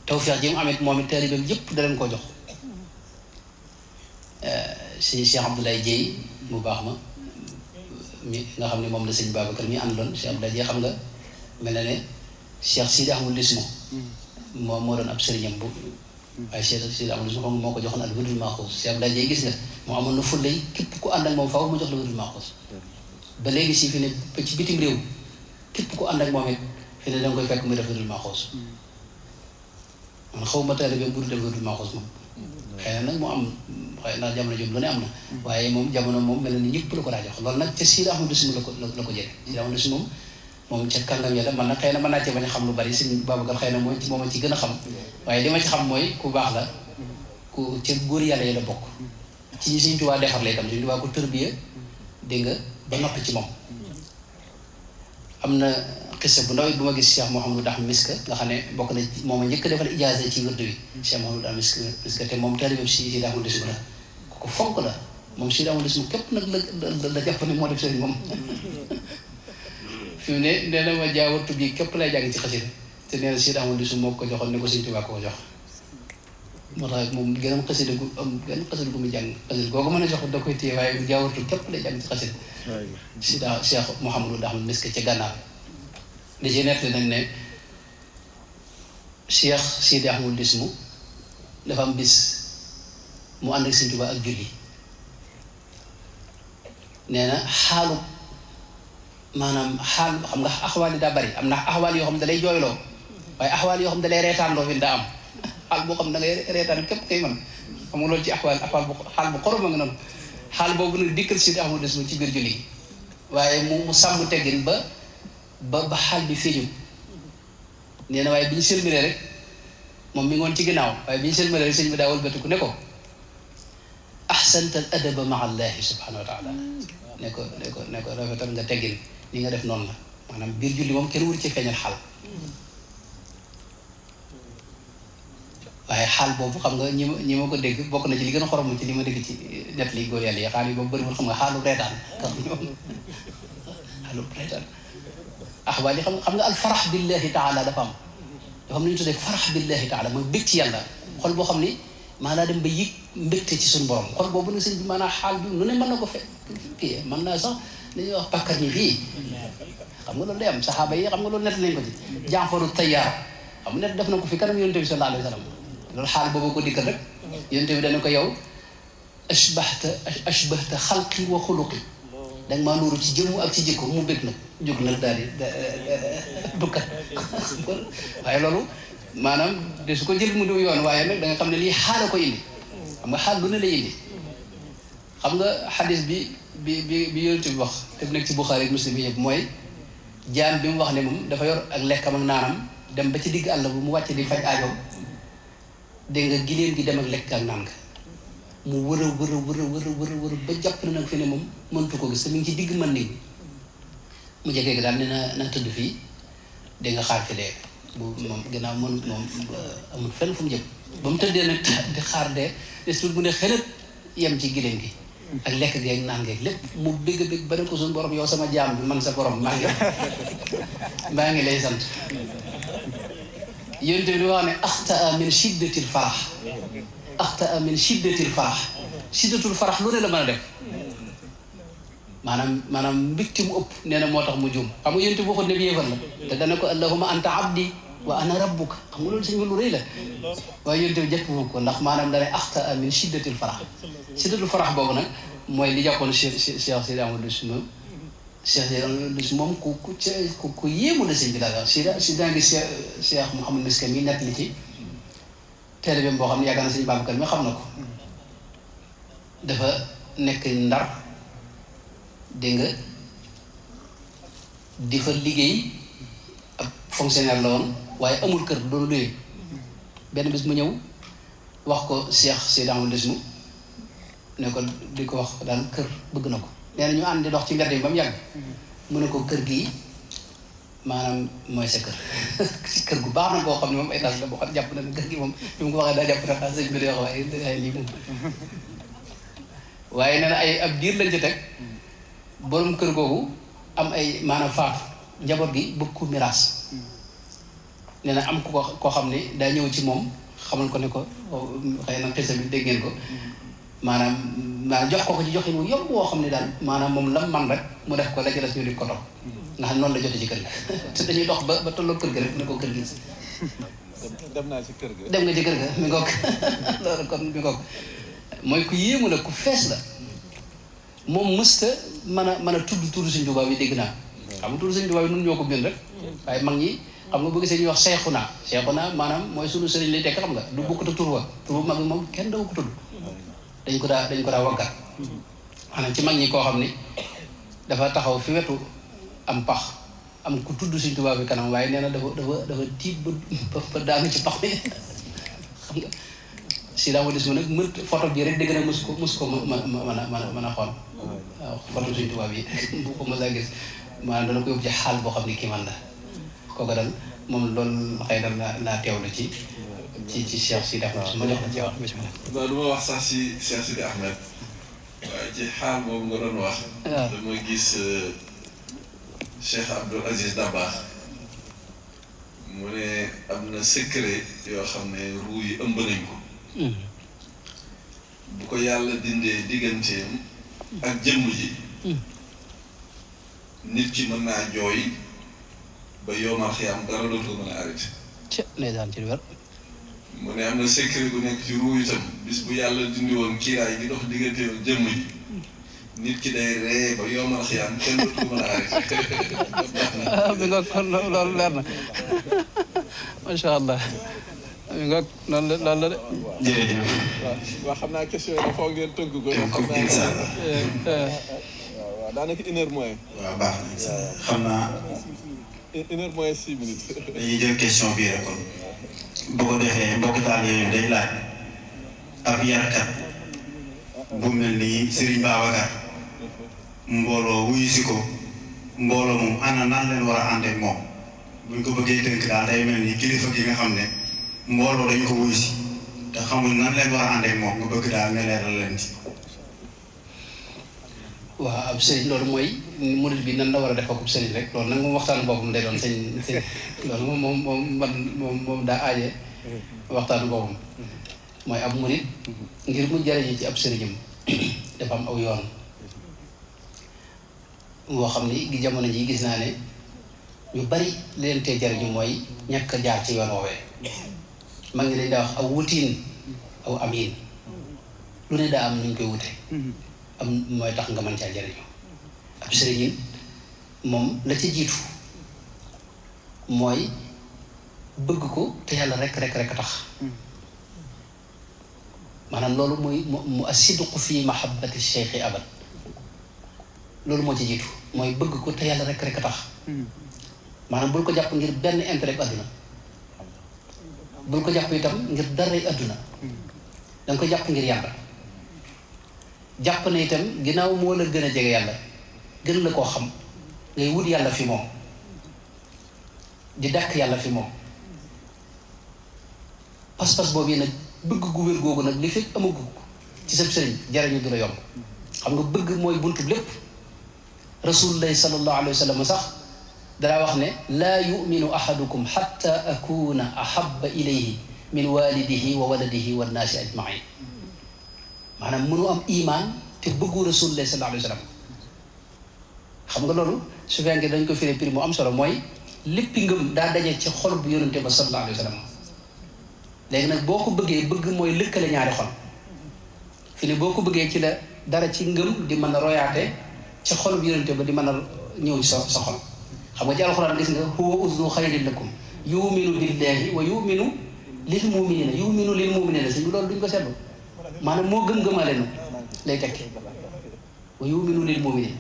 tawfeex ji mu amit moom it taalibeem yépp da leen koo jox sëñ Cheikh Abdoulaye Dieye mu baax ma mi nga xam ne moom la sëñ Babacar mi àndoon Cheikh Abdoulaye Dieye xam nga mel na ne Cheikh Sidi Ahmed Desmou moo doon ab sëriñam bu waaye Cheikh Sidi Ahmed Desmou xam nga moo ko joxoon al wérdul maaxuuz Cheikh Abdoulaye Dieye gis nga moo amoon na fullay képp ku ànd ak moom faaw mu jox la wérdul maaxuuz ba léegi si fi ne ci bitim réew képp ku ànd ak moom it fi ne danga koy fekk muy def wérdul maaxuuz man xaw ma taalibe bu dul def wérdul maaxuuz moom xëy na nag mu am xëy na jamono jom lu ne am na waaye moom jamono moom mel na ni ñëpp la ko daa jox loolu nag ca Sidi Ahmed Desmou la ko jëlee Sidi Ahmed Desmou moom ca kàngam yàlla man nag xëy na mën naa cee bañ a xam lu bari sëñ Babacar xëy na moom a ci gën a xam waaye li ma ci xam mooy ku baax la ku ca góor yàlla yi la bokk ci ñi Sëñ Tuubaa defar la itam Sëñ Tuubaa ko tërbiya dégg nga ba noppi ci moom am na xissa bu ndaw it bu ma gis Cheikh Mouhamadou Ahmed Miska nga xam ne bokk na moom a njëkk defal ijaaza ci wërdu bi Cheikh Mouhamadou Ahmed Miska te moom taalibeem Sidi Ahmed Desmou la ku ko fonk la moom Sidi Ahmed Desmou képp nag la jàpp ne moo def sëriñ moom fi mu ne nee na ma jaawartu bi képp lay jàng ci xasida te nee na Sidi Ahmed Desmou moo ko joxoon ne ko Sëñ Tuubaa ko jox moo tax moom gën a xasida gu am gën xasida gu mu jàng xasida googu mën a jox da koy téye waaye jaawartu képp lay jàng ci xasida Sidi Cheikh Mouhamadou Ahmed Miska ca gànnaar da ci nettali nañ ne Cheikh Sidi Ahmed Desmou dafa am bis mu ànd ak Sëñ Tuubaa ak julli nee na xaalu maanaam xaal xam nga axwaal yi daa bari am na axwaal yoo xam ne da lay jooyloo waaye axwaal yoo xam ne da lay reetaanloo fi daa am xaal boo xam ne da ngay reetaan képp kay man xam nga loolu ci axwaal bu xaal bu xorom a nga noonu xaal boobu nag dikkal Sidi Ahmed Desmou ci biir julli waaye mu sàmm teggin ba xaal bi feeñu nee na waaye bi ñu sëlmalee rek moom mi ngoon ci ginnaaw waaye bi ñu sëlmalee rek sëñ bi daa wëlbatiku ne ko ahsanta al adaba maa allahi subhanahu wa taala ne ko rafetal nga teggin li nga def noonu la maanaam biir julli moom kenn wur ci feeñal xaal waaye xaal boobu xam nga ñi ma ko dégg bokk na ci li gën a xorom ci li ma dégg ci net li góor yàlla yi xaal yi boobu bëriwul xam nga xaalu reetaan xaalu reetaan axwaal yi xam nga al farax billahi taala dafa am lu ñu tuddee farax billahi taala mooy bég ci yàlla xol boo xam ni maanaa dem ba yëg mbégte ci suñu borom xol boobu nag sëñ bi maanaa xaal bi lu ne mën na ko fekk kii mën naa sax dañuy wax pàkkar ñi fii xam nga loolu day am saxaaba yi xam nga loolu nett nañ ko ci Jaafaru Tayyaar xam nga nett def na ko fi kanam yonent bi sallallahu alayhi wa sallam loolu xaal boobu ko dikkal rek yonent bi dana ko yow ashbahta xalqi wa xuluqi danga maa nuuru ci jëmm ak ci jikko mu bég nag jóg nag daal di dukkat waaye loolu maanaam de su ko jël mu diw yoon waaye nag da nga xam ne lii xaala ko indi xam nga xaal lu ne lay indi xam nga xadis bi yonent bi wax te nekk ci Buxaari ak Muslim yëpp mooy jaam bi mu wax ne moom dafa yor ak lekkam ak naanam dem ba ci digg àll bu mu wàcc di faj aajoom dégg nga giléem gi dem ak lekk ak naan nga mu wër a ba jàpp na nag fi ne moom mëntu ko gis te mi ngi ci digg man ni mu jege daal ne na tëdd fii di nga xaar fi dee bu moom gannaaw mënut moom amul fenn fu mu jëm ba mu tëddee nag di xaar dee des tuut mu ne xelat yem ci gileem gi ak lekk gi ak naan gi lépp mu bégg ba ne ko suñu borom yow sama jaam bi man sa borom maa ngi lay sant yonent bi di wax ne axtaa min shiddatil farax axtaa min shiddatil farax shiddatul farax lu ne la mën a def maanaam mbégte mu ëpp nee na moo tax mu juum xam nga yonent bi waxoon ne bi yéefar la te dana ko allahumma anta abdi wa ana rabbuka xam nga loolu sëñ bi lu rëy la waaye yonent bi jëkk ko ndax maanaam dana axtaa min shiddatil farax shiddatul farax boobu nag mooy li jàppoon Cheikh Sidi Amadou moom Cheikh Sidi Amadou moom ku yéemu la sëñ bi daal si daa ngi Cheikh Mouhamadou Miska mi nekk li ci taalibeem boo xam ne yaakaar na sëñ Babacar mi xam na ko dafa nekk Ndar dégg nga di fa liggéey ab fonctionnaire la woon waaye amul kër doonu luye benn bis mu ñëw wax ko Cheikh Sidi Amadou ne ko di ko wax daal kër bëgg na ko nee na ñu ànd di dox ci mbedd yi ba mu yàgg mu ne ko kër gii maanaam mooy sa kër kër gu baax na boo xam ne moom étage la boo xam ne jàpp na ne kër gi moom bi mu ko waxee daa jàpp na sëñ bi di wax waaye lii moom waaye nee na ab diir lañ ci teg borom kër googu am ay maanaam faatu njaboot gi bëgg ko miraas nee na am koo xam ne daa ñëw ci moom xamal ko ne ko xëy na xisa bi dégg ngeen ko maanaam jox ko ci joxin wu yomb woo xam ne daal maanaam moom lam man rek mu def ko la ci des ñu di ko topp nga xam noonu la jotee ci kër ga te dañuy dox ba tolloo kër ga rek ne ko kër gi dem naa ci kër ga dem nga ci kër ga mi ngoog loolu kon mi ngoog mooy ku yéemu la ku fees la moom mësta mën a tudd Sëñ Tuubaa bi dégg naa xam nga tudd Sëñ Tuubaa bi nun ñoo ko bind rek waaye mag ñi xam nga bëgg see ñuy wax Seexuna maanaam mooy sunu sëriñ lay tekk xam nga du bokkut ak tur wa tur bu mag bi moom kenn daw ko tudd dañ ko daa waggat maanaam ci mag ñi koo xam ni dafa taxaw fi wetu am pax am ku tudd Sëñ Tuubaa bi kanam waaye nee na dafa tiit ba daanu ci pax mi xam nga si daa ma des ma nag mën photo bii rek dégg na mos ko mën a xool waaw photo Sëñ Tuubaa bi bu ko mos a gis maanaam dana ko yóbbu ci xaal boo xam ni kii man la kooku daal moom loolu xëy na laa teewlu ci Cheikh Sidi Ahmed ma jox la ci wax bismillah. waaw du ma wax sax si Cheikh Sidi Ahmed waaye ci xaal boobu nga doon wax. waaw dama gis Cheikh Abdoul Aziz Dabakh mu ne am na secret yoo xam ne ruu yi ëmb nañ ko. bu ko yàlla dindee digganteem ak jëmm ji. nit ki mën naa jooy ba yoomal xiyam dara dootu ko mën a arrêté. ndeysaan ci lu wér. mu ne am na secret bu nekk ci ruu itam bis bu yàlla dindi woon kiiraay gi dox digganteem ak jëmm ji nit ki day ree ba yoomal xiyam kenn dootu ko mën a arrêté. bi nga kon loolu leer na macha allah mi nga loolu la de. jërëjëf. waaw xam naa question yi foog ngeen tënk ko. incha allah. waaw daanaka 1 heure moins. waaw baax na xam naa. 1 heure moins 6 minutes. dañuy jël question bii rek kon bu ko defee mbokk taal yooyu day laaj ab yarkat bu mel ni Serigne Babacar mbooloo wuyu si ko mbooloo moom ana nan leen war a ànd ak moom buñ ko bëggee tënk daal day mel ni kilifa gi nga xam ne mbooloo dañu ko wuyu si te xamuñ nan leen war a ànd ak moom nga bëgg daal ne leeral leen ci. waaw ab sëriñ loolu mooy murid bi nan la war a def ak sëriñ rek loolu nag moom waxtaanu boppam day doon sëñ loolu moom daa aaje waxtaanu boppam mooy ab murid ngir mu jariñu ci ab sëriñam dafa am aw yoon woo xam ni gi jamono ji gis naa ne ñu bari leen tee jariñu mooy ñàkk a jaar ci yoon woowee mag ngi dañ daa wax aw wutiin aw amiin lu ne daa am nuñ koy wute am mooy tax nga mën caa jariñu ab sëriñin moom la ca jiitu mooy bëgg ko te yàlla rek a tax maanaam loolu mooy mu asidqu fi mahabbati cheikhi abad loolu moo ci jiitu mooy bëgg ko te yàlla rek a tax maanaam bul ko jàpp ngir benn intérêt bu àdduna bul ko jàpp itam ngir daray àdduna danga ko jàpp ngir yàlla jàpp na itam ginnaaw moo la gën a jege yàlla gën la koo xam ngay wut yàlla fi moom di dàkk yàlla fi moom pas-pas boobu yi nag bëgg gu wér googu nag li fekk amagu ci sab sëriñ jariñu du la yomb xam nga bëgg mooy buntu lépp rasulullahi sallallahu alayhi wa sallam sax danaa wax ne laa yuminu ahadukum xatta akuna ahaba ilayhi min walidihi wa waladihi wa naasi ajmain maanaam mënu am iman te bëggu rasulullahi sallallahu alayhi wa sallam xam nga loolu su fekkee dañ ko firee prix mu am solo mooy léppi ngëm daa daje ci xol bu yonente ba sallallahu alayhi wa sallam léegi nag boo ko bëggee bëgg mooy lëkkale ñaari xol fi ne boo ko bëggee ci la dara ci ngëm di mën a royaate ci xol bu yonente ba di mën a ñëw sa xol xam nga ci alxuraan gis nga huwa uznu xayrin lakum yuminu billahi wa yuminu lil muminina si loolu duñ ko seetlu maanaam moo gëm-gëmaale nu lay tekki wa yuminu lil muminina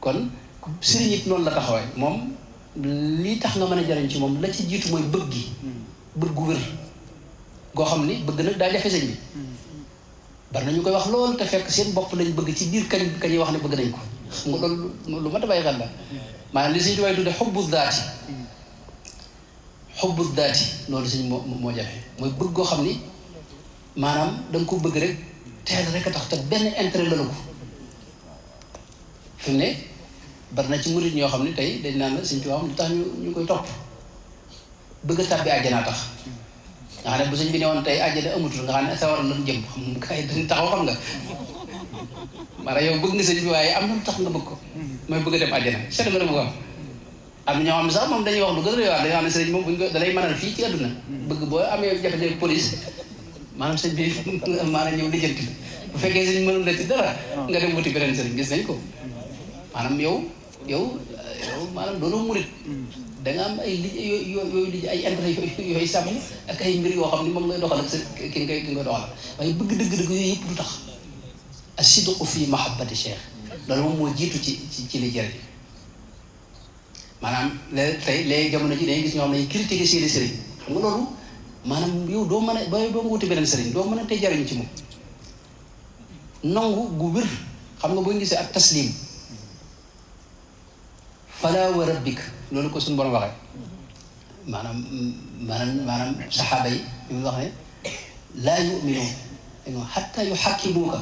kon sëriñ it noonu la taxawaay moom lii tax nga mën a jariñ ci moom la ci jiitu mooy bëgg gi bëgg gu wér goo xam ni bëgg nag daa jafe sëñ bi bari nañu koy wax loolu te fekk seen bopp lañ bëgg ci biir kañuy wax ne bëgg nañ ko xam nga loolu lu ma ta bàyyi xel la maanaam li suñ tubaab tudde xubbu daati loolu suñ moo jafe mooy bëgg goo xam ni maanaam da nga ko bëgg rek teel rek a tax te benn intérêt la ko fi mu ne bari na ci murit ñoo xam ne tey dañ naan la suñ tubaab li tax ñu koy topp bëgg a tàbbi àjjana tax nga xam ne bu sëñ bi ne woon tey àjjana amatul nga xam ne sawar lan jëm xam kay dañ taxaw xam nga maanaam yow bëgg nga sëñ bi waaye am na lu tax nga bëgg ko mooy bëgg a dem àjjana seet nga dama ko am na ñoo xam ne sax moom dañuy wax lu gën a réewaat dañoo xam ne sëriñ moom buñ ko dalay mënal fii ci àdduna bëgg boo amee jafe-jafe police maanaam sëñ bi maanaam ñëw lijjanti bu fekkee sëñ mënul la ci dara nga dem wuti beneen sëriñ gis nañ ko maanaam yow maanaam doonoo murit da nga am ay yooyu lij ay intérêt yooyu sàmm ak ay mbir yoo xam ni moom ngay doxal ak sa ki nga koy doxal waaye bëgg dëgg-dëgg yooyu yëpp du tax as-sidqu fi mahabbati cheikh loolu moom moo jiitu ci li jëriñ maanaam léegi jamono ji dañuy gis ñoo xam ne critiquer seeni sëriñ xam nga loolu maanaam yow doo mën a doo nga wuti beneen sëriñ doo mën a tey jariñ ci moom nangu gu wér xam nga boo gisee ak taslim fala wa rabbik loolu ko suñu borom waxee maanaam saxaaba yi ñu wax ne laa yu'minuun hatta yuhakkimuuka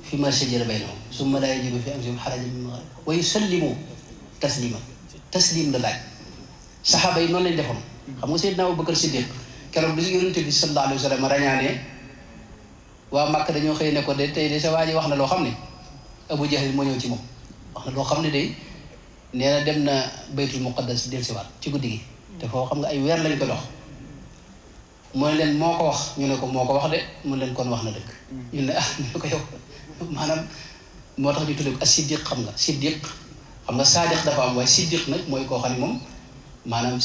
fi ma shajara baynahum summa laa yajidu fi anfusihim harajan mimmaa qadayta wa yusallimu taslim la laaj saxaaba yi noonu lañ defoon xam nga Seydina Abubakar Siddiq keroog bi Yonent bi sallallahu alayhi wa sallam rañaanee waa Màkka dañoo xëy ne ko de tey de sa waa ji wax na loo xam ne Abu Jahl moo ñëw ci moom wax na loo xam ne de nee na dem na baytul muqaddas dellusiwaat ci guddi gi te foofu xam nga ay weer lañ ko dox mu ne leen moo ko wax ñu ne ko moo ko wax de mu ne leen kon wax na dëgg ñu ne ñu ne ko yow maanaam moo tax ñu tuddee ko as siddiq xam nga saadiq dafa am waaye siddiq nag mooy koo xam ne moom maanaam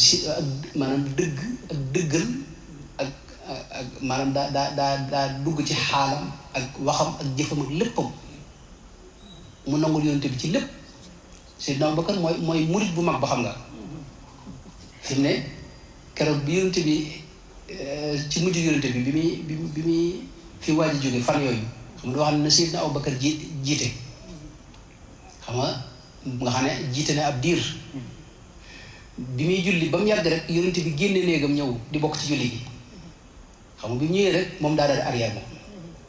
maanaam dëgg ak dëggal ak maanaam daa dugg ci xaalam ak waxam ak jëfam ak léppam mu nangul yonente bi ci lépp Seydina Abubakar mooy murit bu mag ba xam nga fi mu ne keroog bi yonente bi ci mujj yonente bi bi muy fi waaj a jóge fan yooyu xam nga doo xam ne na Seydina Abubakar jiite xam nga xam ne jiite ne ab diir bi muy julli ba mu yàgg rek yonente bi génne néegam ñëw di bokk ci julli gi xam nga bi mu ñëwee rek moom daa daal arrière moom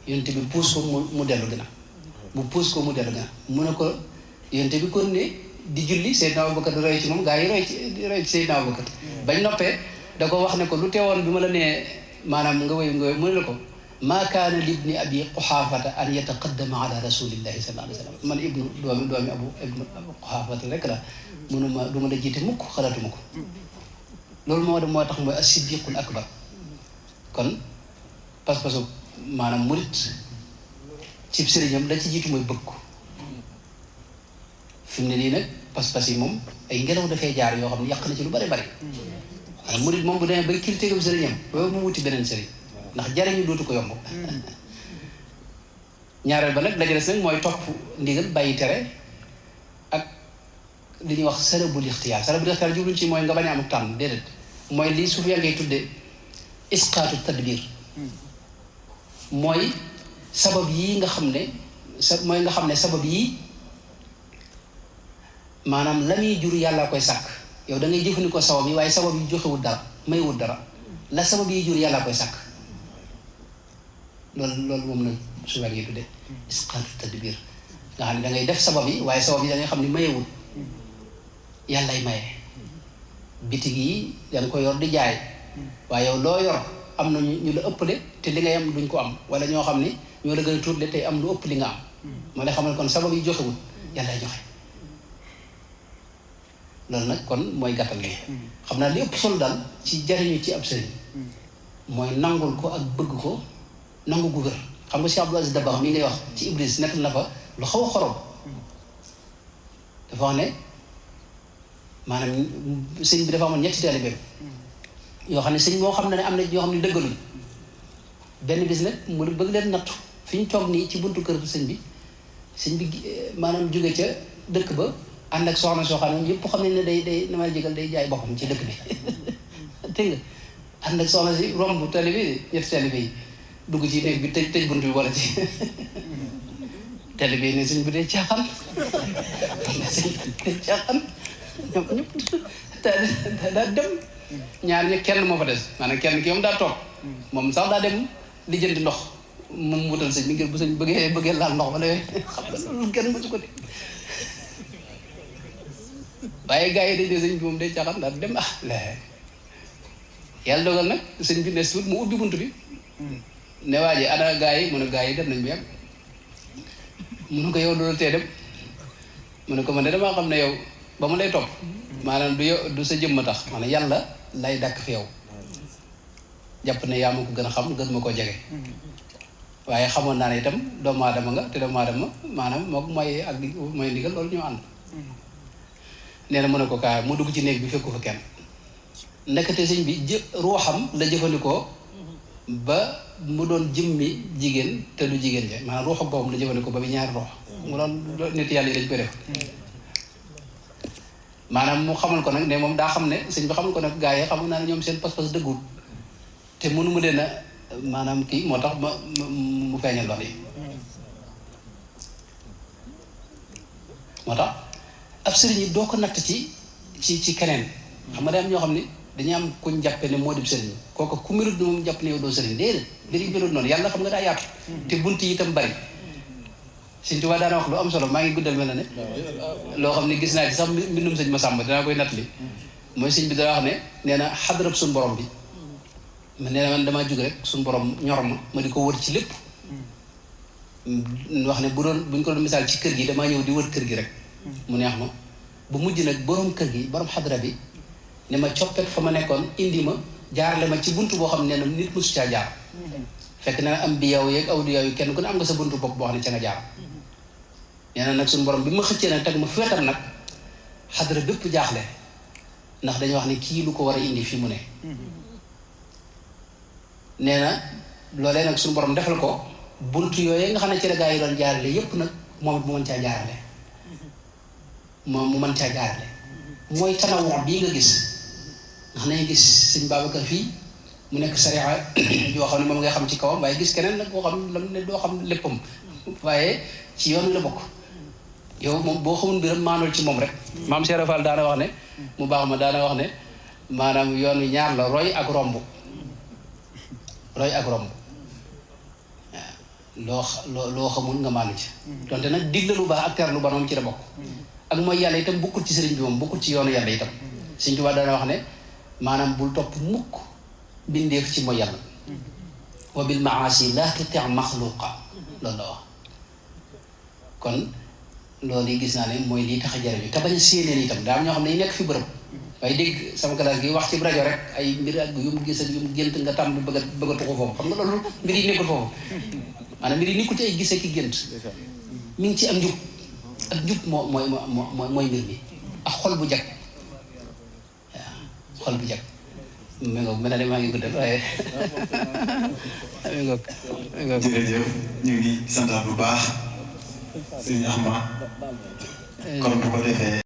yonente bi puus ko mu dellu gën a mu puus ko mu dellu gën a mu ne ko yonente bi kon ne di julli Seydina Abubakar di roy ci moom gaa yi roy ci Seydina Abubakar bañ noppee da ko wax ne ko lu teewoon bi ma la nee maanaam nga wéy mu ne la ko maa kaana libni abi quxaafata an yataqaddama ala rasulillahi sallallahu alayhi wa sallam man ibnu doomi abu quxaafata rek la munuma du ma la jiite mukk xalaatuma ko loolu moo tax mooy as-siddiqul akbar kon pas-pasu maanaam murit ci sëriñam la ci jiitu mooy bëgg ko fi mu ne nii nag pas-pas yi moom ay ngelaw dafay jaar yoo xam ne yàq na ci lu bari bari maanaam murit moom bu demee bay critiquer sëriñam loolu mu wuti beneen sëriñ ndax jariñu dootu ko yomb ñaareel ba nag la des nag mooy topp ndigal bàyyi tere ak li ñuy wax salabul ixtiyaar jubluñ ci mooy nga bañ a amuk tànn déedéet mooy lii suuf yaa ngay tudde isqaatu tadbir mooy sabab yii nga xam ne sabab yii maanaam la muy jur yàlla koy sàkk yow da ngay jëfandikoo sabab yi waaye sabab yi joxewul dara mayewul dara la sabab yi jur yàlla koy sàkk loolu moom la suwel yi tudde isqaatu tadbir nga xam ne da ngay def sabab yi waaye sabab yi da ngay xam ne mayewul yàllay maye bitig yi da nga ko yor di jaay waaye yow loo yor am na ñu la ëppale te li ngay am duñ ko am wala ñoo xam ne ñoo la gën a tuutle tey am lu ëpp li nga am moo lay xamal kon sabab yi joxewul yàllay joxe loolu nag kon mooy gàttal gi xam naa li ëpp solo daal ci jariñu ci ab sëriñ mooy nangul ko ak bëgg ko nangu gu wér xam nga Cheikh Abdou Aziz Dabakh mi ngay wax ci Iblis nekk na fa lu xaw a xorom dafa wax ne maanaam sëñ bi dafa amoon ñetti taalibeem yoo xam ne sëñ moo xam ne am na ñoo xam ne dëggaluñ benn bis nag mu bëgg leen nattu fi ñu toog nii ci buntu kër sëñ bi maanaam jóge ca dëkk ba ànd ak soxna soo xam ne yëpp xam nañ ne day na ma jégal day jaay boppam ci dëkk bi dégg nga ànd ak soxna si romb taalibe yi ñetti taalibe yi dugg ci néeg bi tëj bunt bi wala ci taalibe yi ne sëñ bi day caaxaan day caaxaan ñoom ñëpp daa dem ñaar ñi kenn moo fa des maanaam kenn ki moom daa toog moom sax daa dem lijjanti ndox moom wutal sëñ bi ngir bu sëñ bëggee laal ndox wala yooyu xam nga loolu kenn mësu ko de waaye gars yi dañ ne sëñ bi moom day caaxaan daal dem la yàlla dogal nag sëñ bi ne suut mu ubbi bunt bi ne waa ji ana gars yi mu ne gars yi dem nañ bu yàgg mu ne ko yow loolu tee dem mu ne ko man de damaa xam ne yow ba mu lay topp maanaam du yow du sa jëmm tax maanaam yàlla lay dàkk fi yow jàpp ne yaa ma ko gën a xam gën ma koo jege waaye xamoon naa ne itam doomu aadama nga te doomu aadama maanaam moo ko mooy ndigal loolu ñoo ànd nee na mu ne ko kaa mu dugg ci néeg bi fekku fa kenn ndekete sëñ bi ruuxam la jëfandikoo ba mu doon jëmmi jigéen te du jigéen ja maanaam ruuxam boppam la jëfandikoo ba bi ñaari ruux mu doon nit yàlla yi dañ koy def maanaam mu xamal ko nag ne moom daa xam ne sëñ bi xamal ko nag gaa yi xamul naa ne ñoom seen pas-pas dëggul te mënu mu leen a maanaam kii moo tax mu feeñal lool yi moo tax ab sëriñ yi doo ko natt ci keneen xam nga day am ñoo xam ne dañuy am kuñ jàppe ne moo di sëriñ kooku ku mirut ni moom jàpp ne yow doo sëriñ déedéet mbiri mirut noonu yàlla xam nga daa yaatu te bunt yi itam bari sëñ Tuubaa daana wax lu am solo maa ngi guddal mel na ne loo xam ne gis naa ci sax mbindum sëñ Masamba dinaa koy natt li mooy sëñ bi dana wax ne nee na xadarab suñu borom bi nee na man damaa jóg rek suñu borom ñor ma di ko wër ci lépp wax ne buñ ko doon misaal ci kër gi damaa ñëw di wër kër gi rek mu neex ma bu mujj nag borom kër gi borom xadara bi ne ma coppet fa ma nekkoon indi ma jaarale ma ci buntu boo xam ne nee na nit mosu caa jaar fekk nee na am bi yow yeeg awliya yi kenn ku ne am nga sa buntu bopp boo xam ne ca nga jaar nee na nag suñu borom bi ma xëccee nag teg ma fi wetam nag xadara bépp jaaxle ndax dañuy wax ne kii lu ko war a indi fii mu ne nee na loolee nag suñu borom defal ko bunt yooyu nga xam ne ci la gaa yi doon jaarale yépp nag moom it mu mën caa jaarale moom mu mën caa jaarale mooy tanawur bii nga gis nga xam ne gis sëñ Babacar fii mu nekk sariya yoo xam ne moom ngay xam ci kawam waaye gis keneen nag boo xam lam ne doo xam léppam waaye ci yoon la bokk yow moom boo xamul mbiram maanul ci moom rek maam Cheikh Fall daana wax ne mu baax ma daana wax ne maanaam yoon wi ñaar la roy ak romb waaw loo xamul nga maanu ci donte nag digle lu baax ak ter lu ba moom ci la bokk ak mooy yàlla itam bokkul ci sëriñ bi moom bokkul ci yoonu yàlla itam sëriñ Tuubaa daana wax ne maanaam bul topp mukk bindeef ci mooy yàlla wa bil maasi la tuti maxluqa loolu la wax kon loolu yi gis naa ne mooy lii tax a jariñu te bañ a séeneen itam daa am ñoo xam ne ñu nekk fi bërëb waaye dégg sama classe gi wax ci rajo rek ay mbir ak yu mu gis ak yu mu gént nga tàmm bëgg a tuxu foofu xam nga loolu mbir yi nekkul foofu maanaam mbir yi nekkul ci ay gis ak i gént mi ngi ci am njub ak njub mooy mbir mi ak xol bu jag waaw xol bu jag mi ngoog mel na ne maa ngi guddal waaye mi ngoog jërëjëf ñu ngi santaat bu baax sëñ Ahmad kon bu ko defee